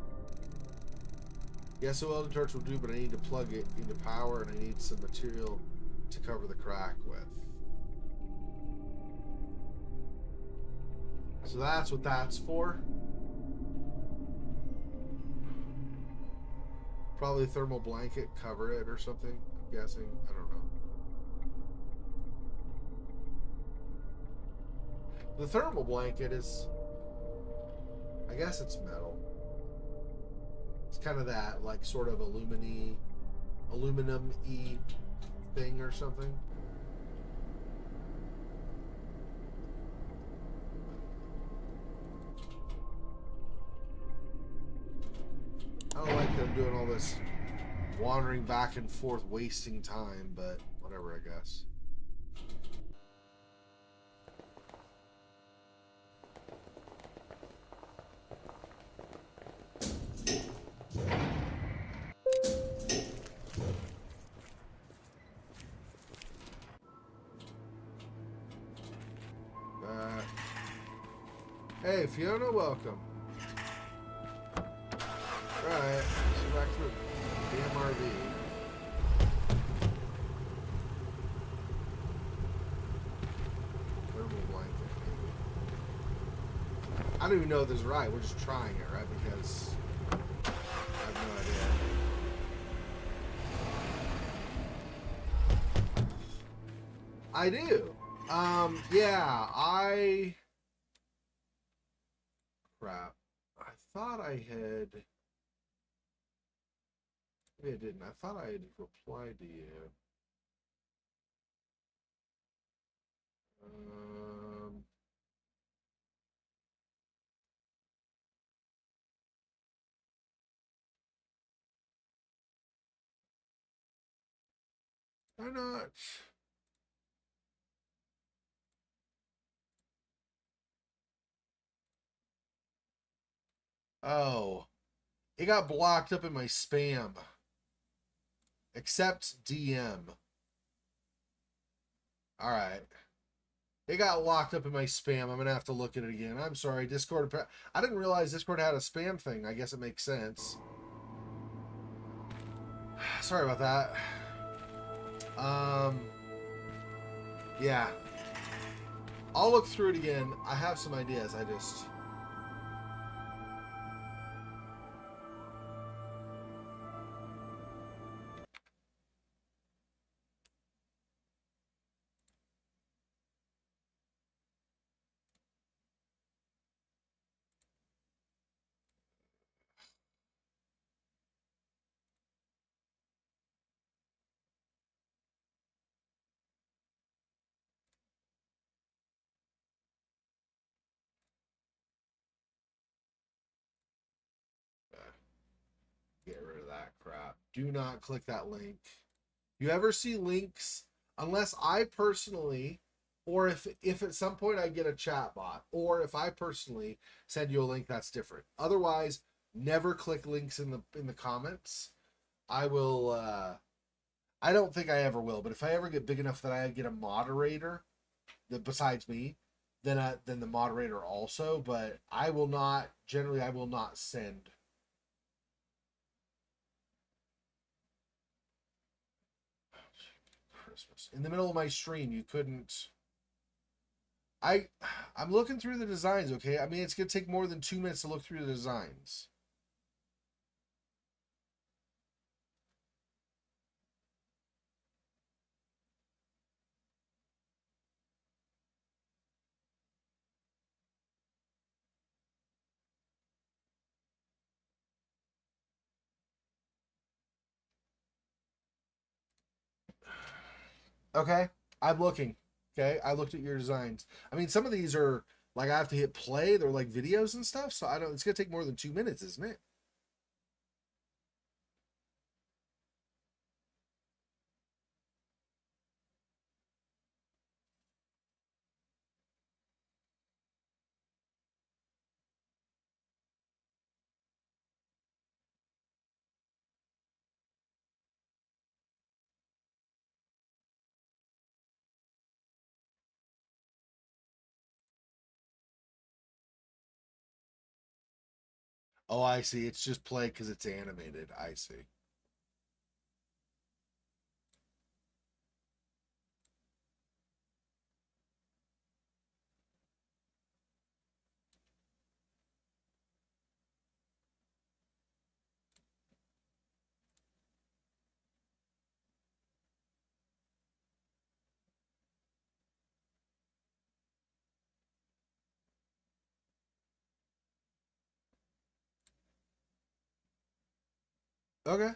Yes, a welding torch will do, but I need to plug it into power and I need some material to cover the crack with. So that's what that's for. Probably a thermal blanket, cover it or something, I'm guessing. I don't know. The thermal blanket is, I guess it's metal. It's kind of that, like, sort of aluminy aluminum-y thing or something. I don't like them doing all this wandering back and forth, wasting time, but whatever, I guess. Hey, Fiona, welcome. Alright, so back to the damn RV. Thermal blanket, maybe. I don't even know if this is right. We're just trying it, right? Because I have no idea. I do. Yeah, crap. I thought I had... Maybe I didn't. I thought I had replied to you. Um... Why not? Oh. It got blocked up in my spam. Accept DM. Alright. It got locked up in my spam. I'm gonna have to look at it again. I'm sorry, Discord. I didn't realize Discord had a spam thing. I guess it makes sense. Sorry about that. Yeah. I'll look through it again. I have some ideas. I just... Get rid of that crap. Do not click that link. You ever see links, unless I personally, or if at some point I get a chat bot, or if I personally send you a link, that's different. Otherwise, never click links in the comments. I will I don't think I ever will, but if I ever get big enough that I get a moderator that besides me, then the moderator also, but I will not generally I will not send. Christmas. In the middle of my stream, you couldn't. I I'm looking through the designs, okay? I mean, it's gonna take more than 2 minutes to look through the designs. Okay, I'm looking. Okay, I looked at your designs. I mean, some of these are like I have to hit play. They're like videos and stuff, so I don't. It's gonna take more than 2 minutes, isn't it? Oh, I see. It's just play because it's animated. I see. Okay.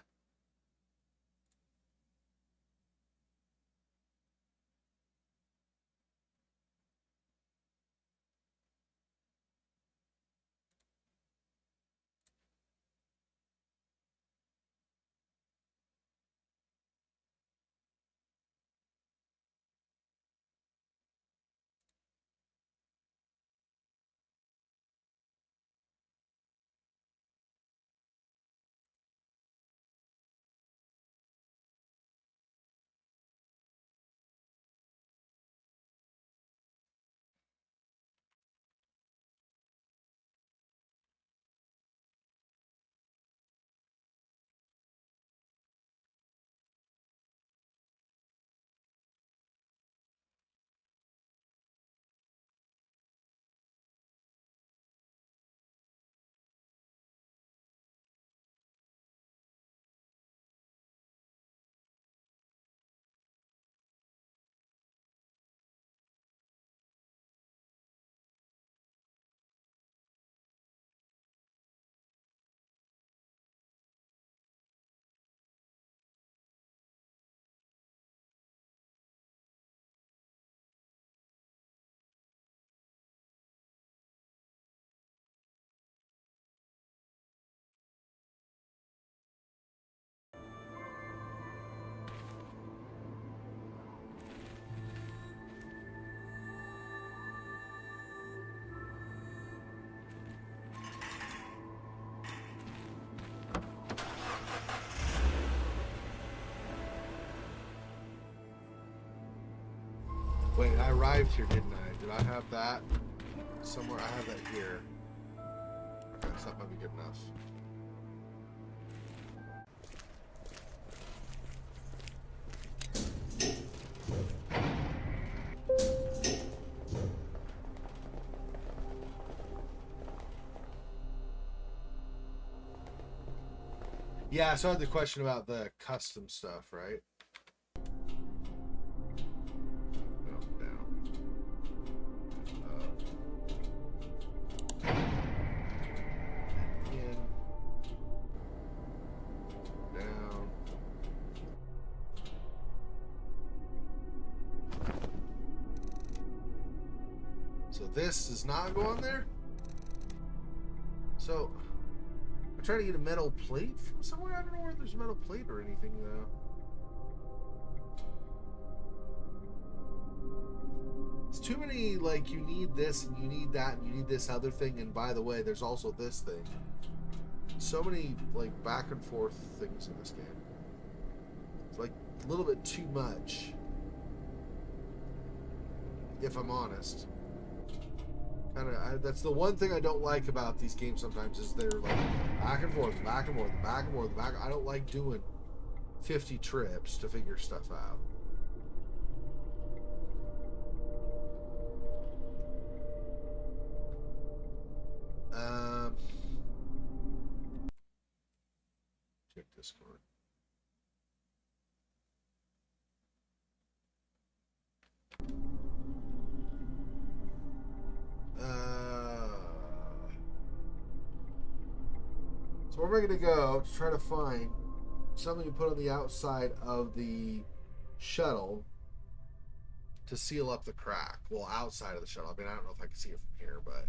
arrived here, didn't I? Did I have that somewhere? I have that here. Okay, so that might be good enough. Yeah, so I had the question about the custom stuff, right? Oh, down. In. Down. So this does not go on there? So, I'm trying to get a metal plate from somewhere. I don't know where there's a metal plate or anything, though. It's too many, like, you need this, and you need that, and you need this other thing, and by the way, there's also this thing. So many, like, back and forth things in this game. It's, like, a little bit too much. If I'm honest. That's the one thing I don't like about these games sometimes is they're like back and forth, back and forth, back and forth, back. I don't like doing 50 trips to figure stuff out. Check Discord. So where am I going to go to try to find something to put on the outside of the shuttle to seal up the crack? Well, outside of the shuttle. I mean, I don't know if I can see it from here, but...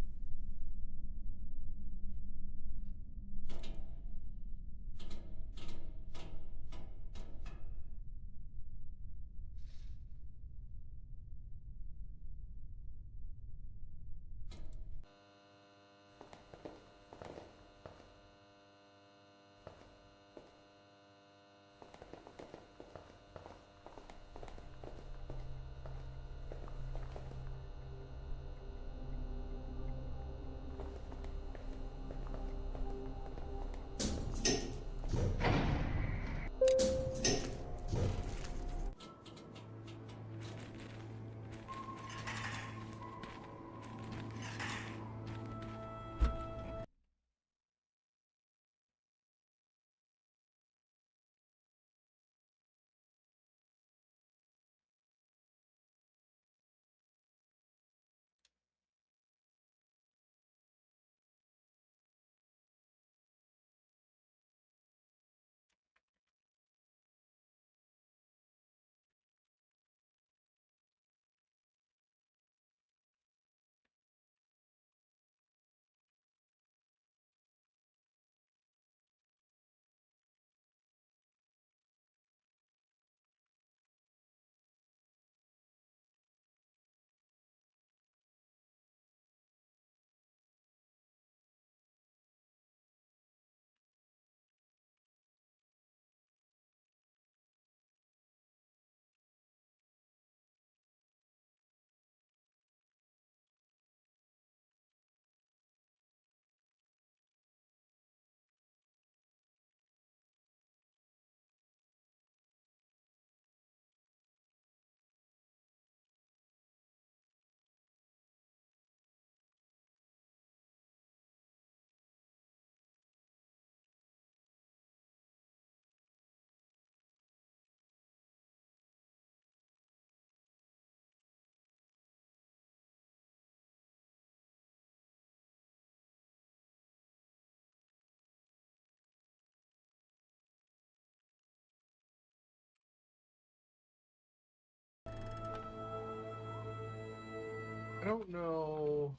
I don't know...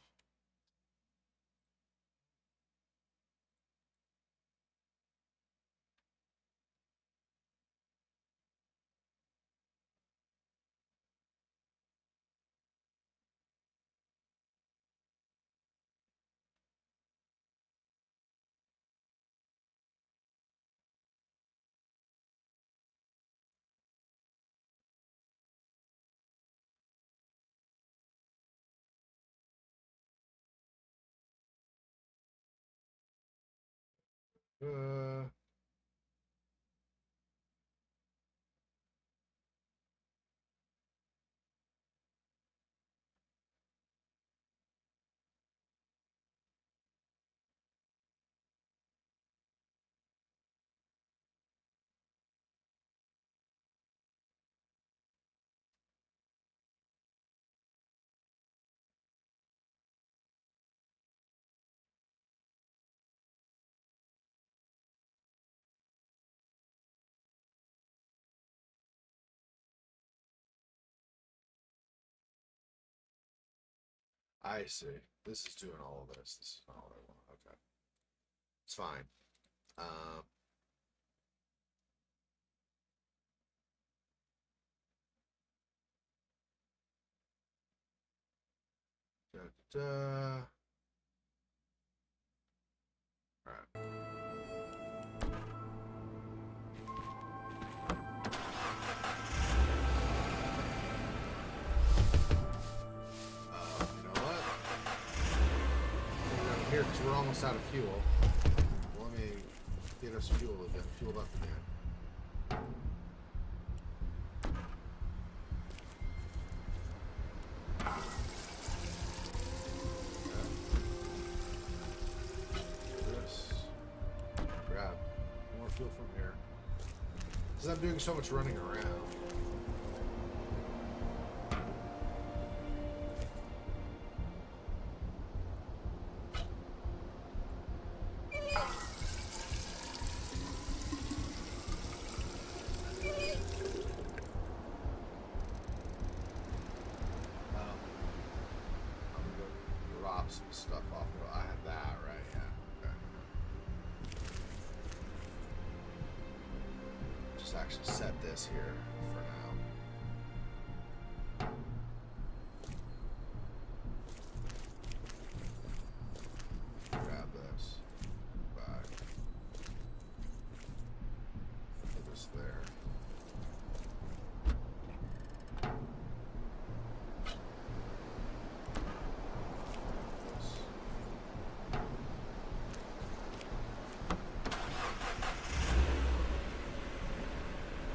Uh, I see. This is doing all of this. This is not what I want. Okay. It's fine. Um, da, da. All right. You know what? We're here because we're almost out of fuel. Let me get us fueled up again. Grab more fuel from here. Because I'm doing so much running around. I'm gonna go drop some stuff off. I have that, right? Yeah. Okay. Just actually set this here for now. Grab this. Back. Put this there.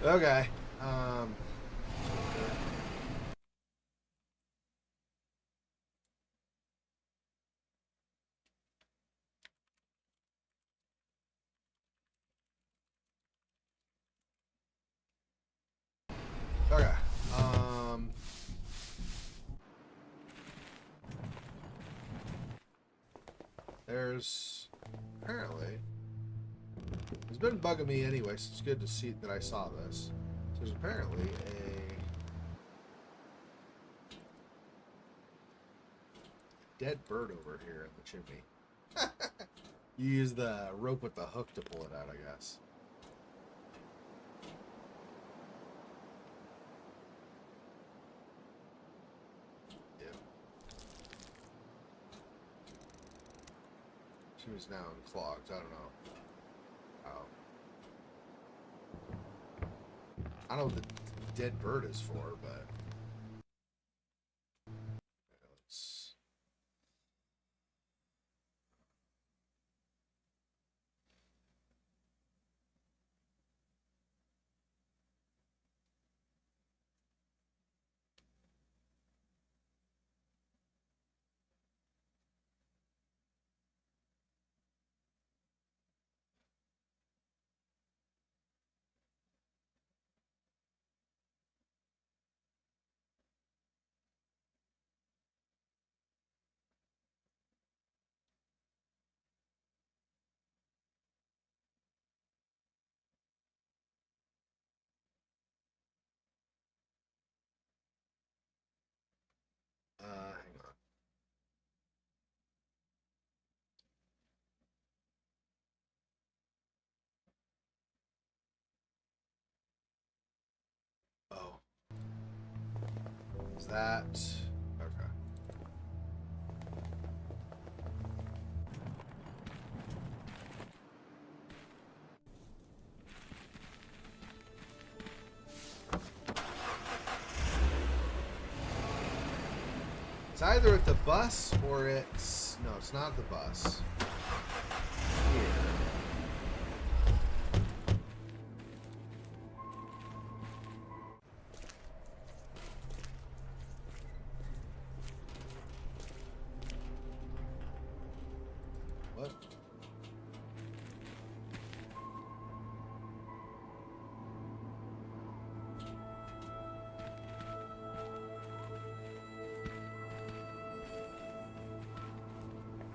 Okay. Okay. There's apparently it's been bugging me anyway, so it's good to see that I saw this. So there's apparently a dead bird over here in the chimney. You use the rope with the hook to pull it out, I guess. Yeah. Chimmy's now clogged. I don't know. Oh. I don't know what the dead bird is for, but let's. Hang on. Oh. Is that okay? It's either at the bus or it's no, it's not the bus. Here. What?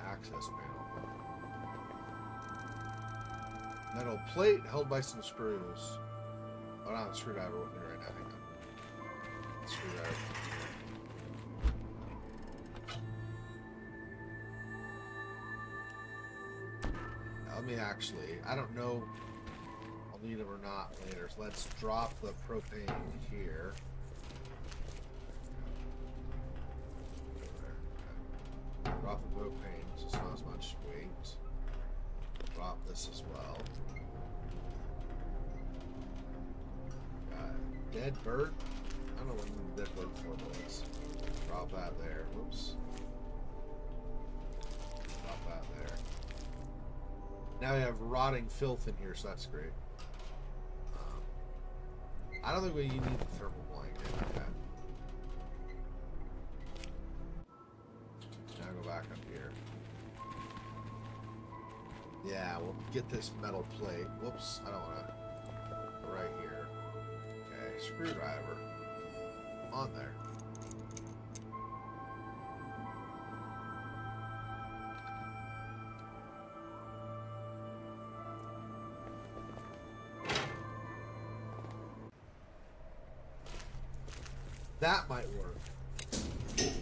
Access panel. Metal plate held by some screws. Oh, not a screwdriver with me right now. Hang on. Screwdriver. Now, let me actually, I don't know I'll need them or not later. So let's drop the propane here. Drop the propane, so it's not as much weight. Drop this as well. Dead bird? I don't know what the dead bird for was. Drop that there. Whoops. Drop that there. Now we have rotting filth in here, so that's great. I don't think we need the thermal blanket. Okay. Now go back up here. Yeah, we'll get this metal plate. Whoops, I don't want to. Right here. Okay, screwdriver. On there. That might work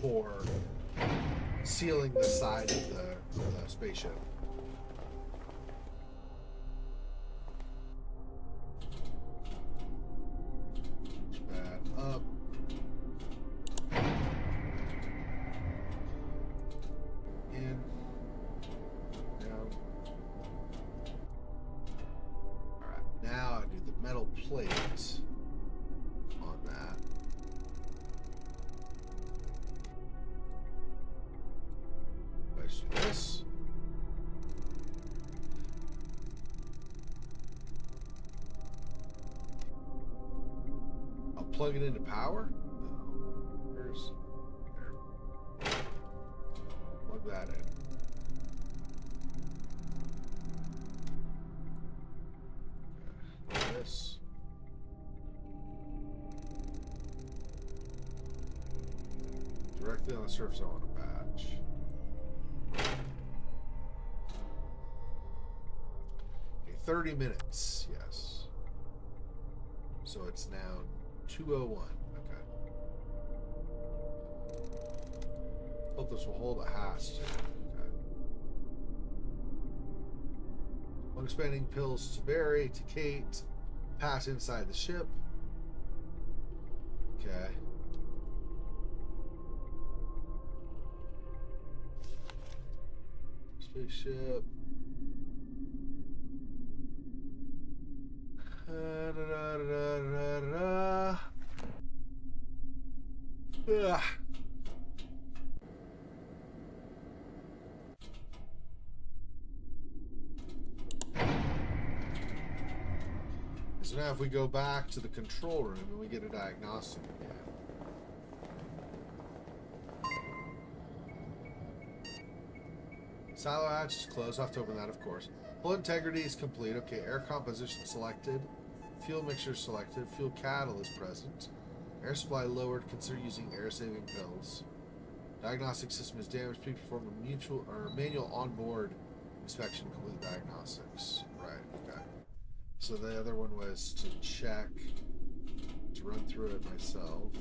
for sealing the side of the spaceship. Up. In. Down. Alright, now I do the metal plate on that. Let's do this. I'll plug it into power. Where's there? Plug that in. Okay. This. Directly on the surface I want to batch. Okay, 30 minutes, yes. So it's now 2:01. Okay. Hope this will hold. It has to. Okay. One expanding pills to Barry, to Kate. Pass inside the ship. Okay. Spaceship. So now if we go back to the control room and we get a diagnostic again. Silo hatch is closed. I'll have to open that, of course. Full integrity is complete. Okay, air composition selected. Fuel mixture selected. Fuel catalyst present. Air supply lowered. Consider using air-saving pills. Diagnostic system is damaged. Please perform a mutual or manual onboard inspection. Complete diagnostics. Right. Okay. So the other one was to check, to run through it myself.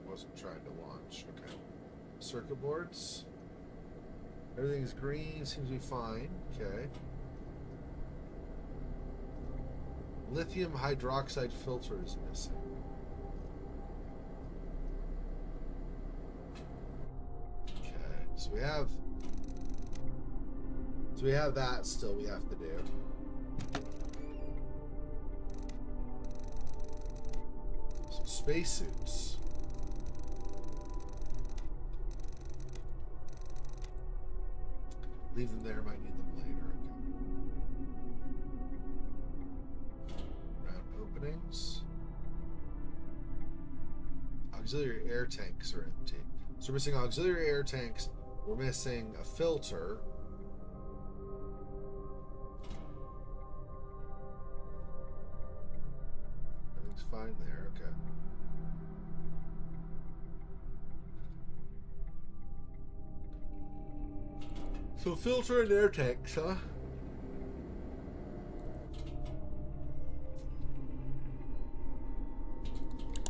Wasn't trying to launch. Okay. Circuit boards. Everything's green. Seems to be fine. Okay. Lithium hydroxide filter is missing. Okay. So we have that still we have to do. Some spacesuits. Leave them there, might need them later. openings. Auxiliary air tanks are empty. So we're missing auxiliary air tanks. We're missing a filter. Everything's fine there. Okay. So filter and air tanks, huh?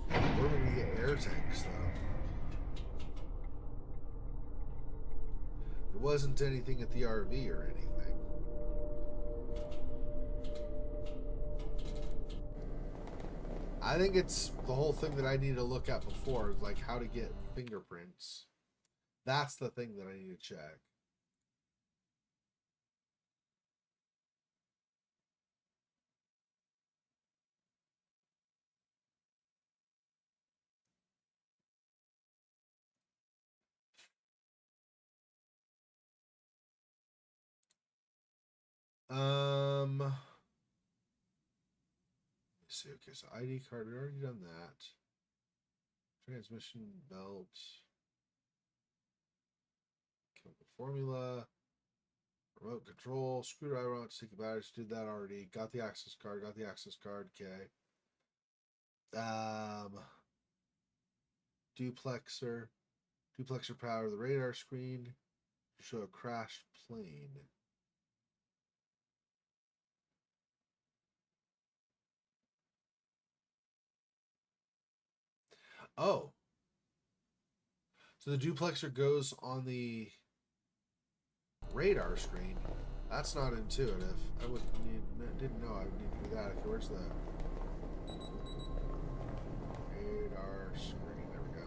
Where are we gonna get air tanks, though? There wasn't anything at the RV or anything. I think it's the whole thing that I need to look at before, like how to get fingerprints. That's the thing that I need to check. Let me see. Okay, so ID card, we already done that. Transmission belt. Chemical formula. Remote control. Screwdriver on sticky batteries. Did that already. Got the access card. Got the access card. Okay. Duplexer. Duplexer power the radar screen. Show a crashed plane. Oh. So the duplexer goes on the radar screen. That's not intuitive. Didn't know I would need to do that. Okay, where's the radar screen? There we go.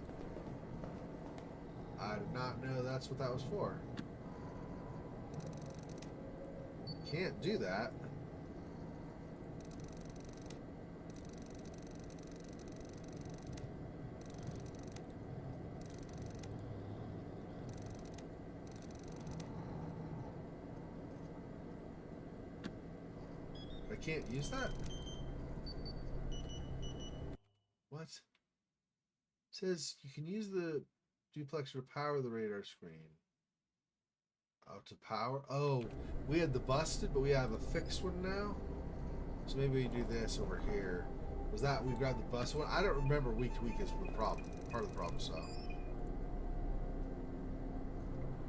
I did not know that's what that was for. Can't do that. I can't use that? What? It says you can use the duplexer to power the radar screen. Oh, to power? Oh, we had the busted, but we have a fixed one now? So maybe we do this over here. Was that we grabbed the bus one? I don't remember week to week is the problem. Part of the problem, so.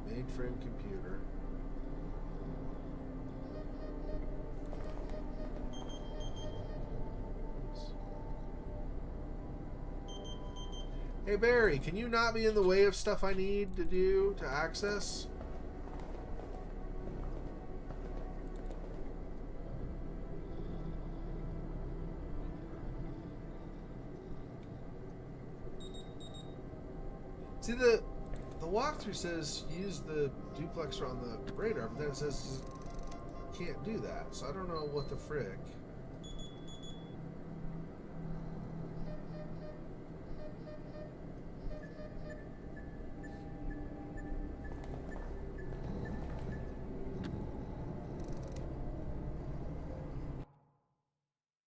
Mainframe computer. Hey Barry, can you not be in the way of stuff I need to do to access? See, the walkthrough says use the duplexer on the radar, but then it says can't do that. So I don't know what the frick.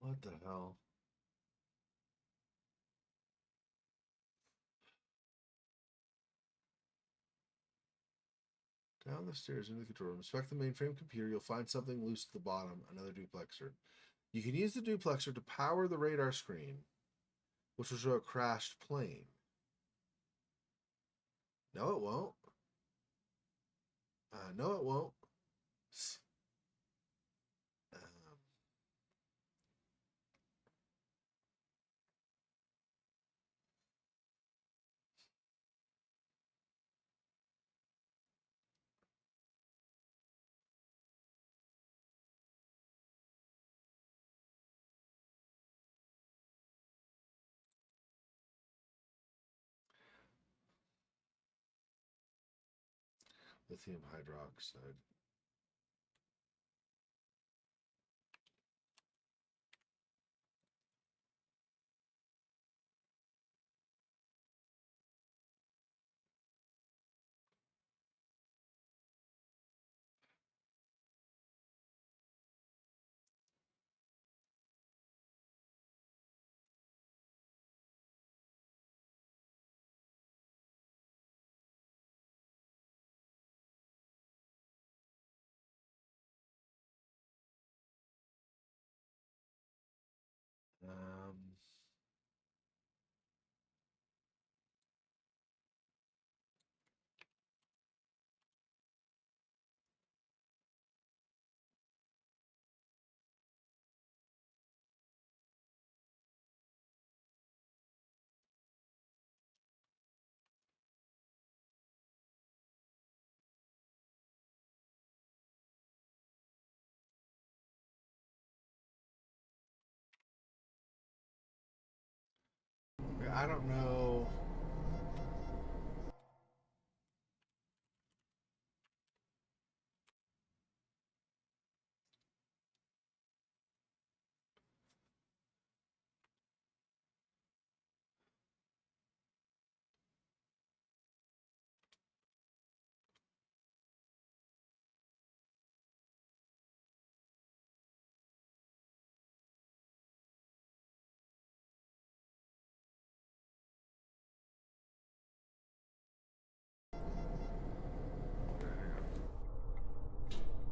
What the hell? Down the stairs into the control room. Inspect the mainframe computer. You'll find something loose at the bottom. Another duplexer. You can use the duplexer to power the radar screen, which will show a crashed plane. No, it won't. No, it won't. Lithium hydroxide. I don't know.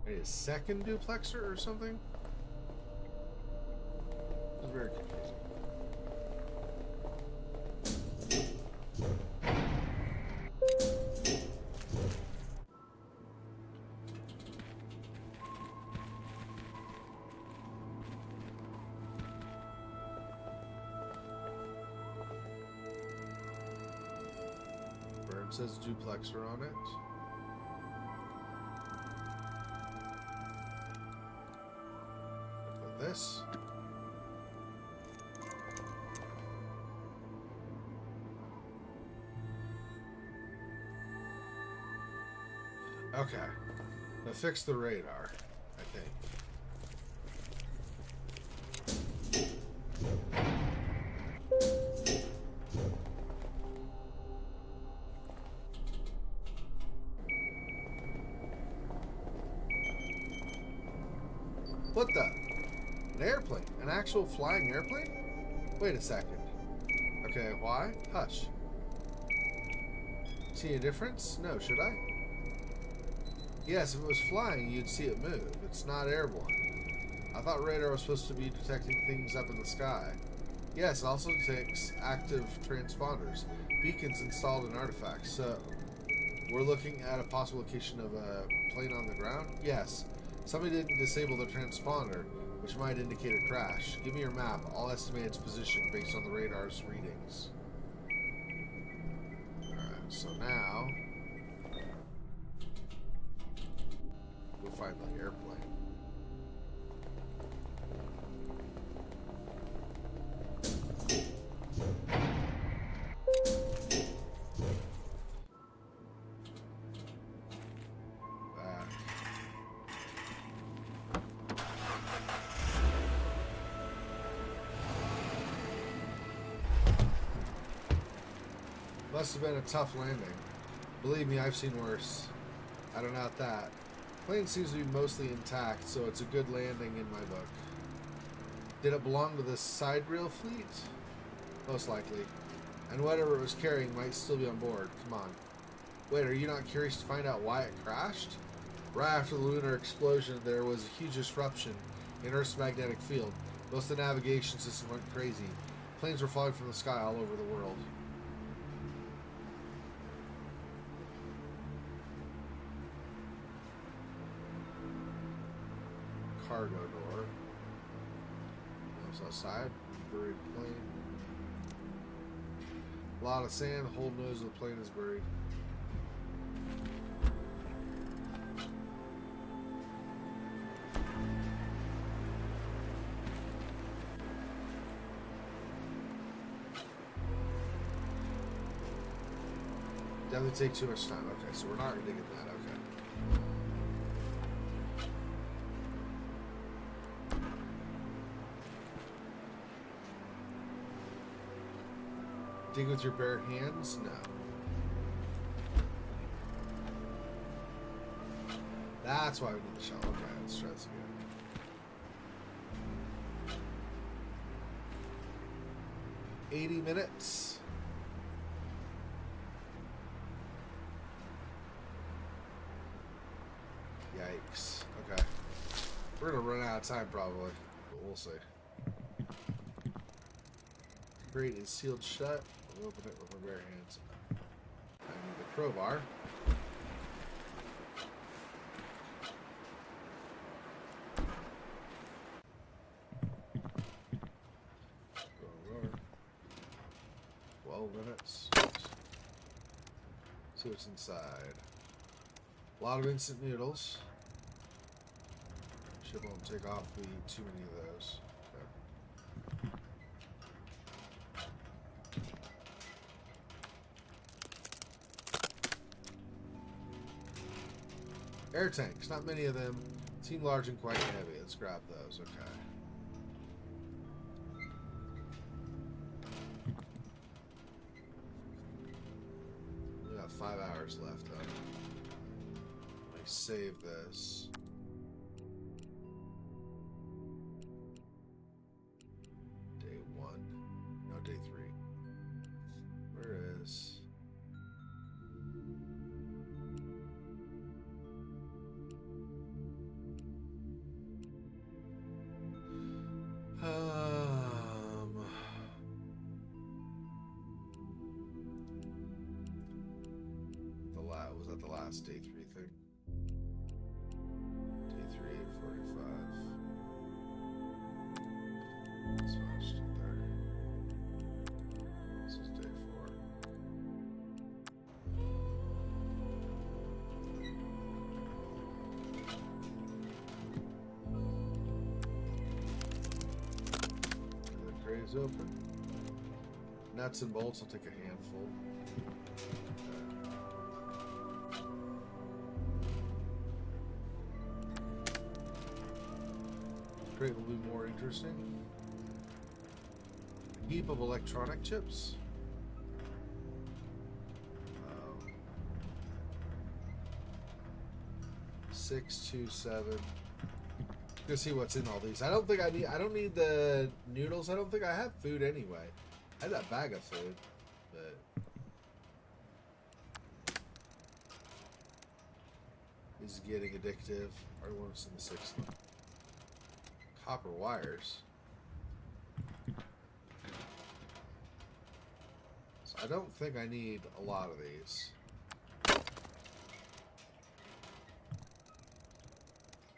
Maybe a second duplexer or something? It's very confusing. Bird says duplexer on it. Put this. Okay. Now fix the radar, I think. What the? An airplane? An actual flying airplane? Wait a second. Okay, why? Hush. See a difference? No, should I? Yes, if it was flying, you'd see it move. It's not airborne. I thought radar was supposed to be detecting things up in the sky. Yes, it also detects active transponders, beacons installed in artifacts. So, we're looking at a possible location of a plane on the ground? Yes. Somebody didn't disable the transponder, which might indicate a crash. Give me your map. I'll estimate its position based on the radar's readings. Alright, so now we'll find the airplane. Must have been a tough landing. Believe me, I've seen worse. I don't doubt that. Plane seems to be mostly intact, so it's a good landing in my book. Did it belong to the sidereal fleet? Most likely. And whatever it was carrying might still be on board. Come on. Wait, are you not curious to find out why it crashed? Right after the lunar explosion, there was a huge disruption in Earth's magnetic field. Most of the navigation system went crazy. Planes were falling from the sky all over the world. Cargo door. Goes outside. Buried plane. A lot of sand. Whole nose of the plane is buried. Definitely take too much time. Okay, so we're not going to get that. Okay. Dig with your bare hands? No. That's why we need the shell. Okay, let's try this again. 80 minutes. Yikes. Okay. We're gonna run out of time probably, but we'll see. Crate is sealed shut. We'll open it with my bare hands. I need the crowbar. Crowbar. 12 minutes. See what's inside. A lot of instant noodles. Ship won't take off. We eat too many of those. Okay. Air tanks, not many of them. Seem large and quite heavy. Let's grab those. Okay. We got 5 hours left though. Let me save this. Day 1. No, day 3. Where is... was that the last day 3 thing? Day 3, 8:45. That's finished there. This is day 4. The crate is open. Nuts and bolts, I'll take a handful. Crate will be more interesting. A heap of electronic chips. 6, 2, 7. Go see what's in all these. I don't need the noodles. I don't think I have food anyway. I had that bag of food, but this is getting addictive. I want what's in the 6th one. Copper wires. So I don't think I need a lot of these.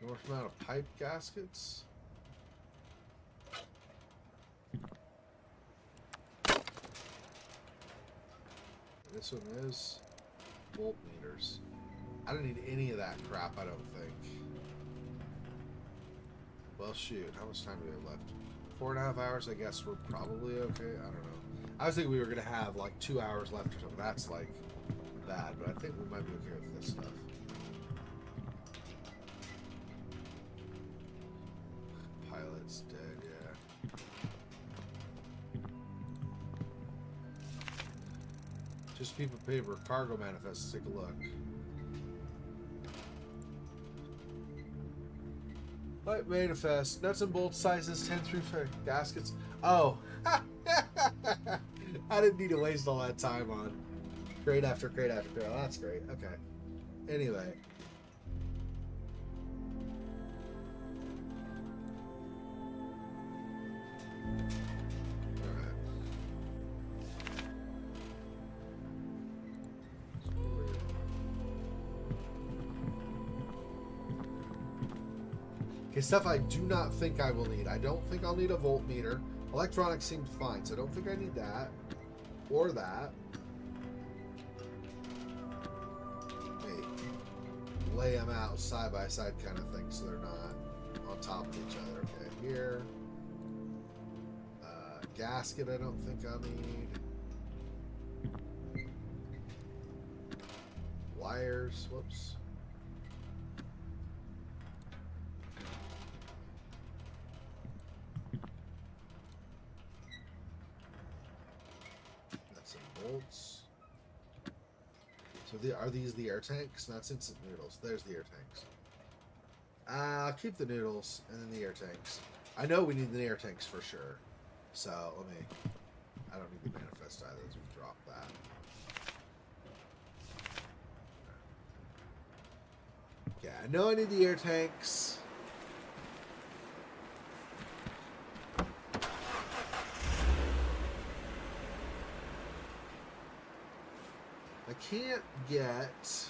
North amount of pipe gaskets. This one is voltmeters. I don't need any of that crap, I don't think. Well, shoot. How much time do we have left? 4.5 hours, I guess we're probably okay. I don't know. I was thinking we were going to have like 2 hours left or something. That's like bad, but I think we might be okay with this stuff. Pilot's dead, yeah. Just piece of paper, cargo manifest. Take a look. Light manifest, nuts and bolts sizes 10 through 5 gaskets. Oh, I didn't need to waste all that time on crate after crate after crate. Oh, that's great. Okay. Anyway. Okay, stuff I do not think I will need. I don't think I'll need a voltmeter. Electronics seemed fine, so I don't think I need that. Or that. Wait. Lay them out side by side kind of thing so they're not on top of each other. Okay, here. Gasket I don't think I'll need. Wires. Whoops. Bolts. So are these the air tanks? Not instant noodles. There's the air tanks. I'll keep the noodles and then the air tanks. I know we need the air tanks for sure. So let me. I don't need the manifest either. Let's drop that. Yeah, I know I need the air tanks. I can't get...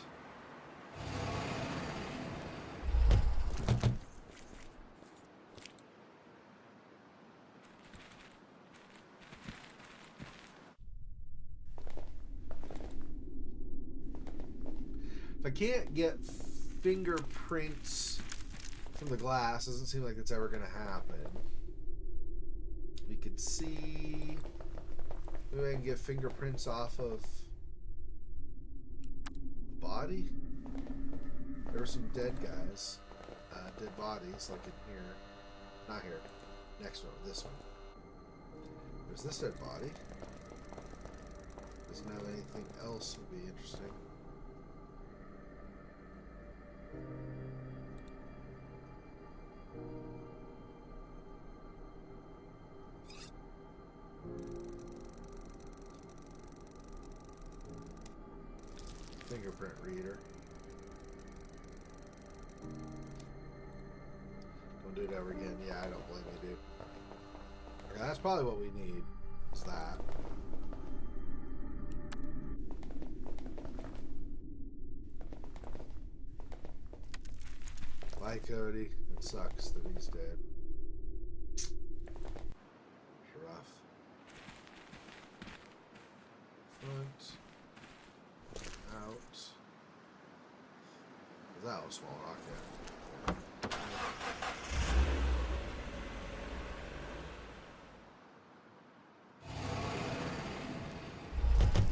If I can't get fingerprints from the glass, doesn't seem like it's ever going to happen. We could see... Maybe I can get fingerprints off of... body? There were some dead guys, dead bodies, like in here. Not here. Next one, this one. There's this dead body. Doesn't have anything else would be interesting. Fingerprint reader. Don't do it ever again. Yeah, I don't blame you, dude. Okay, that's probably what we need. Is that. Bye, Cody. It sucks that he's dead. Rough. Front. Out. That was small rocket.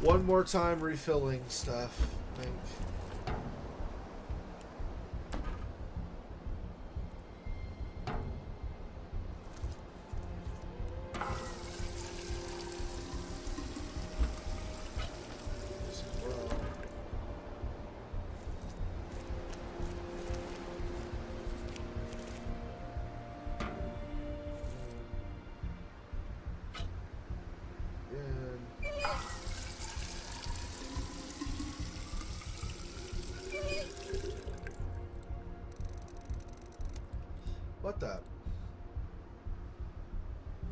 One more time refilling stuff, I think. What the?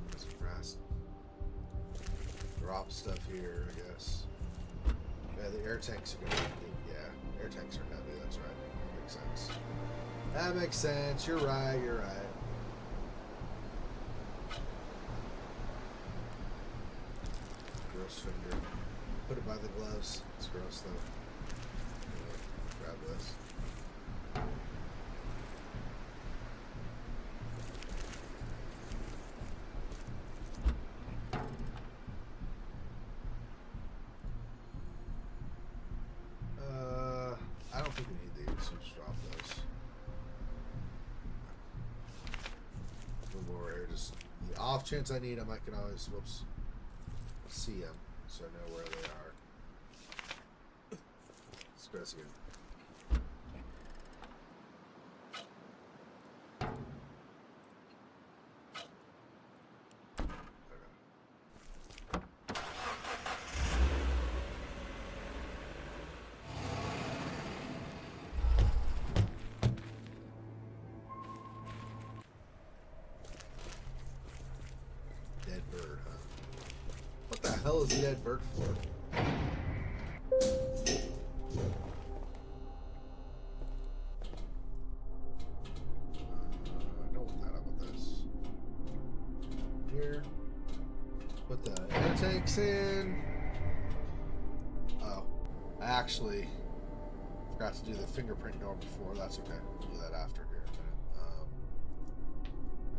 That's fast. Drop stuff here, I guess. Yeah, the air tanks are gonna be, yeah, air tanks are heavy, that's right. That makes sense. That makes sense. You're right, you're right. Gross finger. Put it by the gloves. It's gross though. Anyway, grab this. I don't think we need these, so just drop those. No more here, just the off chance I need them, I can always, whoops, see them, so I know where they are. Let's go again. Dead bird, huh? What the hell is a dead bird for? I don't want that. How about this? Here. Put the air tanks in. Oh, I actually forgot to do the fingerprint door before. That's okay. We'll do that after here.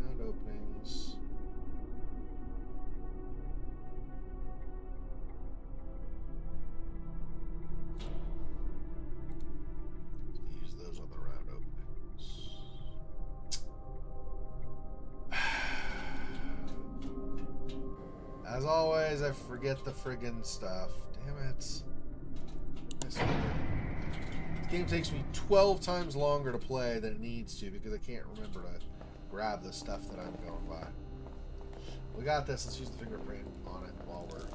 Round openings. Use those on the round openings. As always, I forget the friggin' stuff. Damn it. I swear. This game takes me 12 times longer to play than it needs to because I can't remember to grab the stuff that I'm going by. We got this. Let's use the fingerprint on it while we're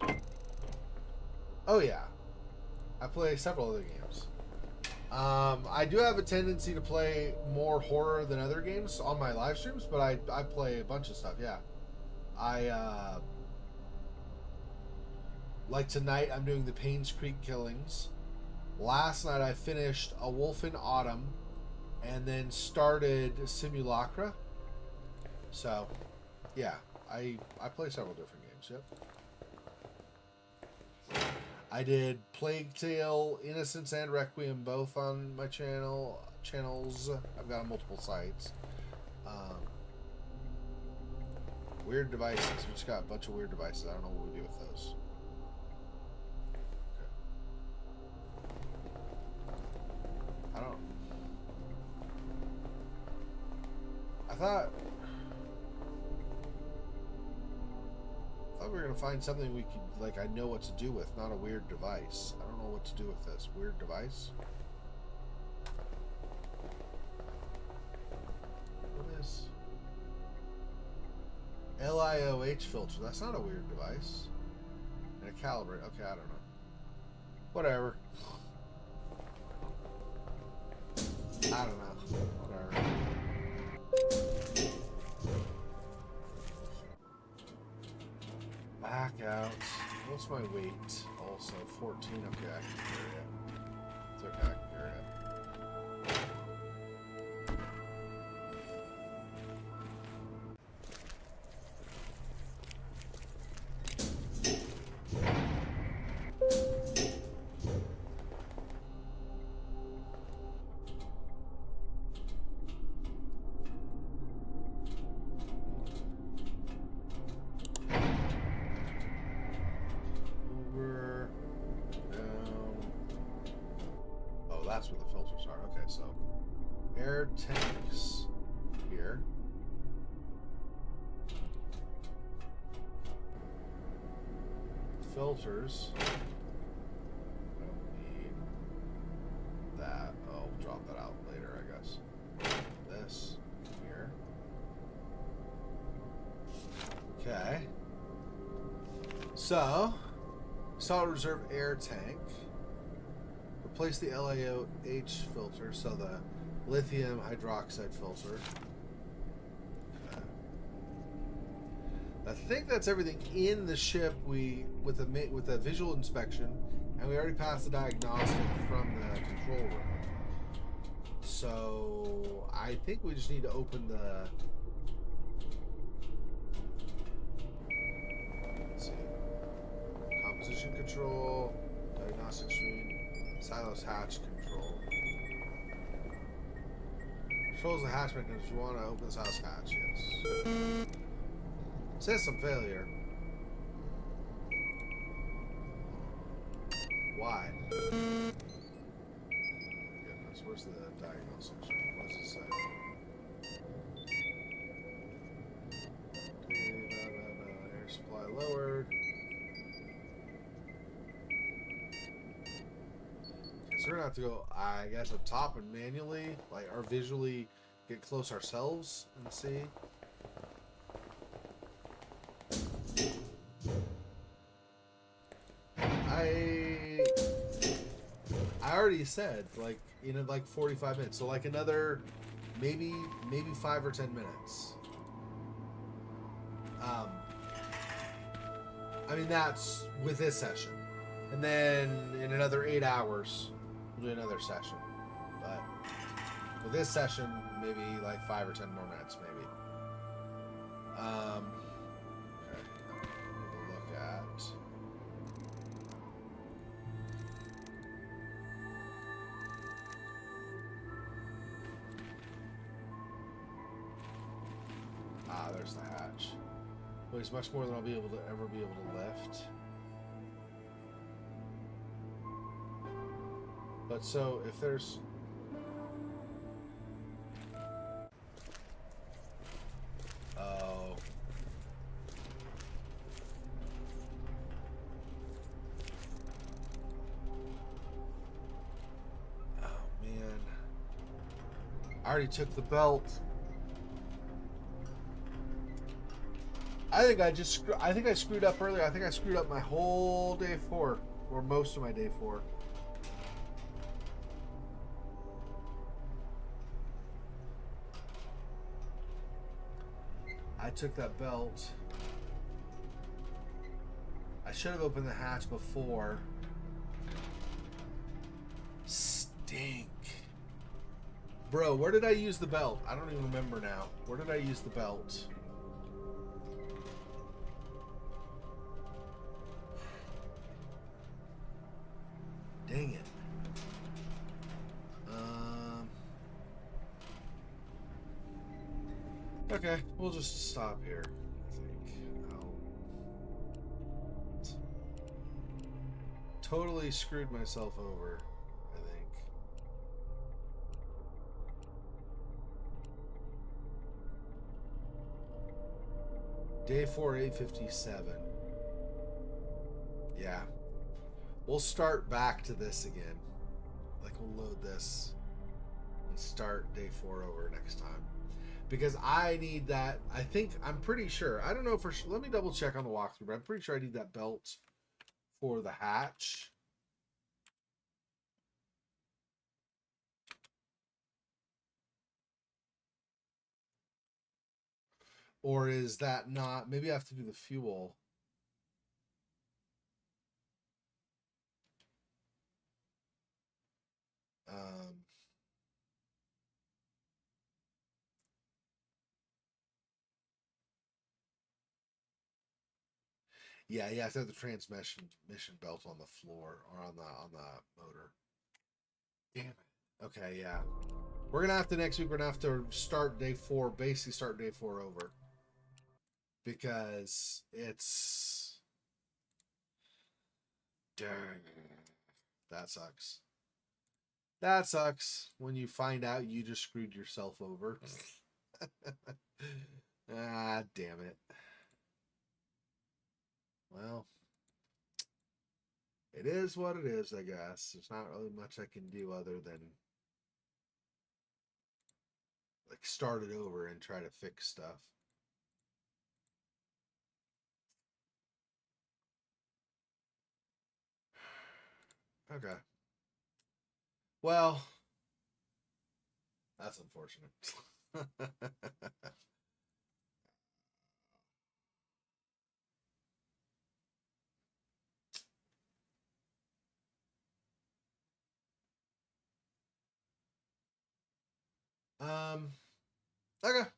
here. Oh yeah. I play several other games. I do have a tendency to play more horror than other games on my live streams, but I play a bunch of stuff, yeah. Like tonight, I'm doing the Paynes Creek Killings. Last night, I finished A Wolf in Autumn, and then started Simulacra. So, yeah, I play several different games, yep. I did Plague Tale, Innocence, and Requiem both on my channels. I've got on multiple sites. Weird devices. We just got a bunch of weird devices. I don't know what we do with those. we were gonna find something we could, like, I know what to do with, not a weird device. I don't know what to do with this weird device. What is LIOH filter? That's not a weird device. And a calibrate. Okay, I don't know. Whatever. I don't know. Whatever. Back out. What's my weight? Also 14. Okay, I can carry it. It's okay, I can carry it. That's where the filters are. Okay, so air tanks here. Filters. Don't need that. Oh, we'll drop that out later, I guess. This here. Okay. So, solid reserve air tank. Replace the LiOH filter, so the lithium hydroxide filter. Okay. I think that's everything in the ship. With a visual inspection, and we already passed the diagnostic from the control room. So I think we just need to open the. Let's see. Composition control, diagnostic screen. Silos hatch control. Controls the hatch mechanism. You want to open the silos hatch, yes. System failure. Why? Goodness, where's the diagnosis? What does it say? Air supply lowered. So we're gonna have to go, I guess, up top and manually, like, or visually get close ourselves and see. I already said, like, in like 45 minutes, so like another maybe 5 or 10 minutes. I mean, that's with this session, and then in another 8 hours we'll do another session. But with this session, maybe like 5 or 10 more minutes, maybe. Okay. We'll look at. There's the hatch. Weighs much more than I'll ever be able to lift. But so if there's oh man, I already took the belt. I think I screwed up earlier. I think I screwed up my whole day 4, or most of my day 4. I took that belt. I should have opened the hatch before. Stink. Bro, where did I use the belt? I don't even remember now. Where did I use the belt? Dang it. Okay, we'll just stop here, I think. Totally screwed myself over, I think. Day 4, 8:57. Yeah. We'll start back to this again. Like, we'll load this and start day 4 over next time. Because I need that. I'm pretty sure. I don't know for sure. Let me double check on the walkthrough, but I'm pretty sure I need that belt for the hatch. Or is that not? Maybe I have to do the fuel. Yeah, you have to have the transmission belt on the floor or on the motor. Damn it. Okay, yeah. We're gonna have to next week. We're gonna have to start day 4. Basically, start day 4 over because it's. Dang. That sucks. That sucks when you find out you just screwed yourself over. Ah, damn it. Well, it is what it is, I guess. There's not really much I can do other than like start it over and try to fix stuff. Okay. Well, that's unfortunate. Okay.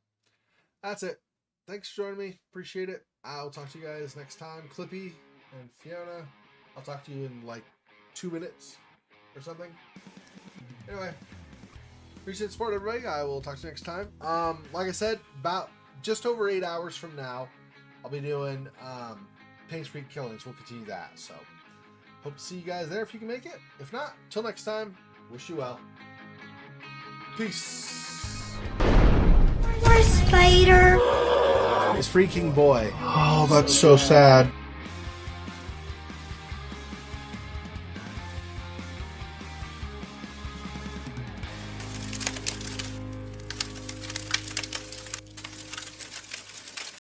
That's it. Thanks for joining me. Appreciate it. I'll talk to you guys next time. Clippy and Fiona. I'll talk to you in like 2 minutes or something. Anyway, appreciate the support, everybody. I will talk to you next time. Like I said, about just over 8 hours from now, I'll be doing Payne Street Killings. We'll continue that. So, hope to see you guys there if you can make it. If not, till next time, wish you well. Peace. Poor spider. His freaking boy. Oh, that's so sad.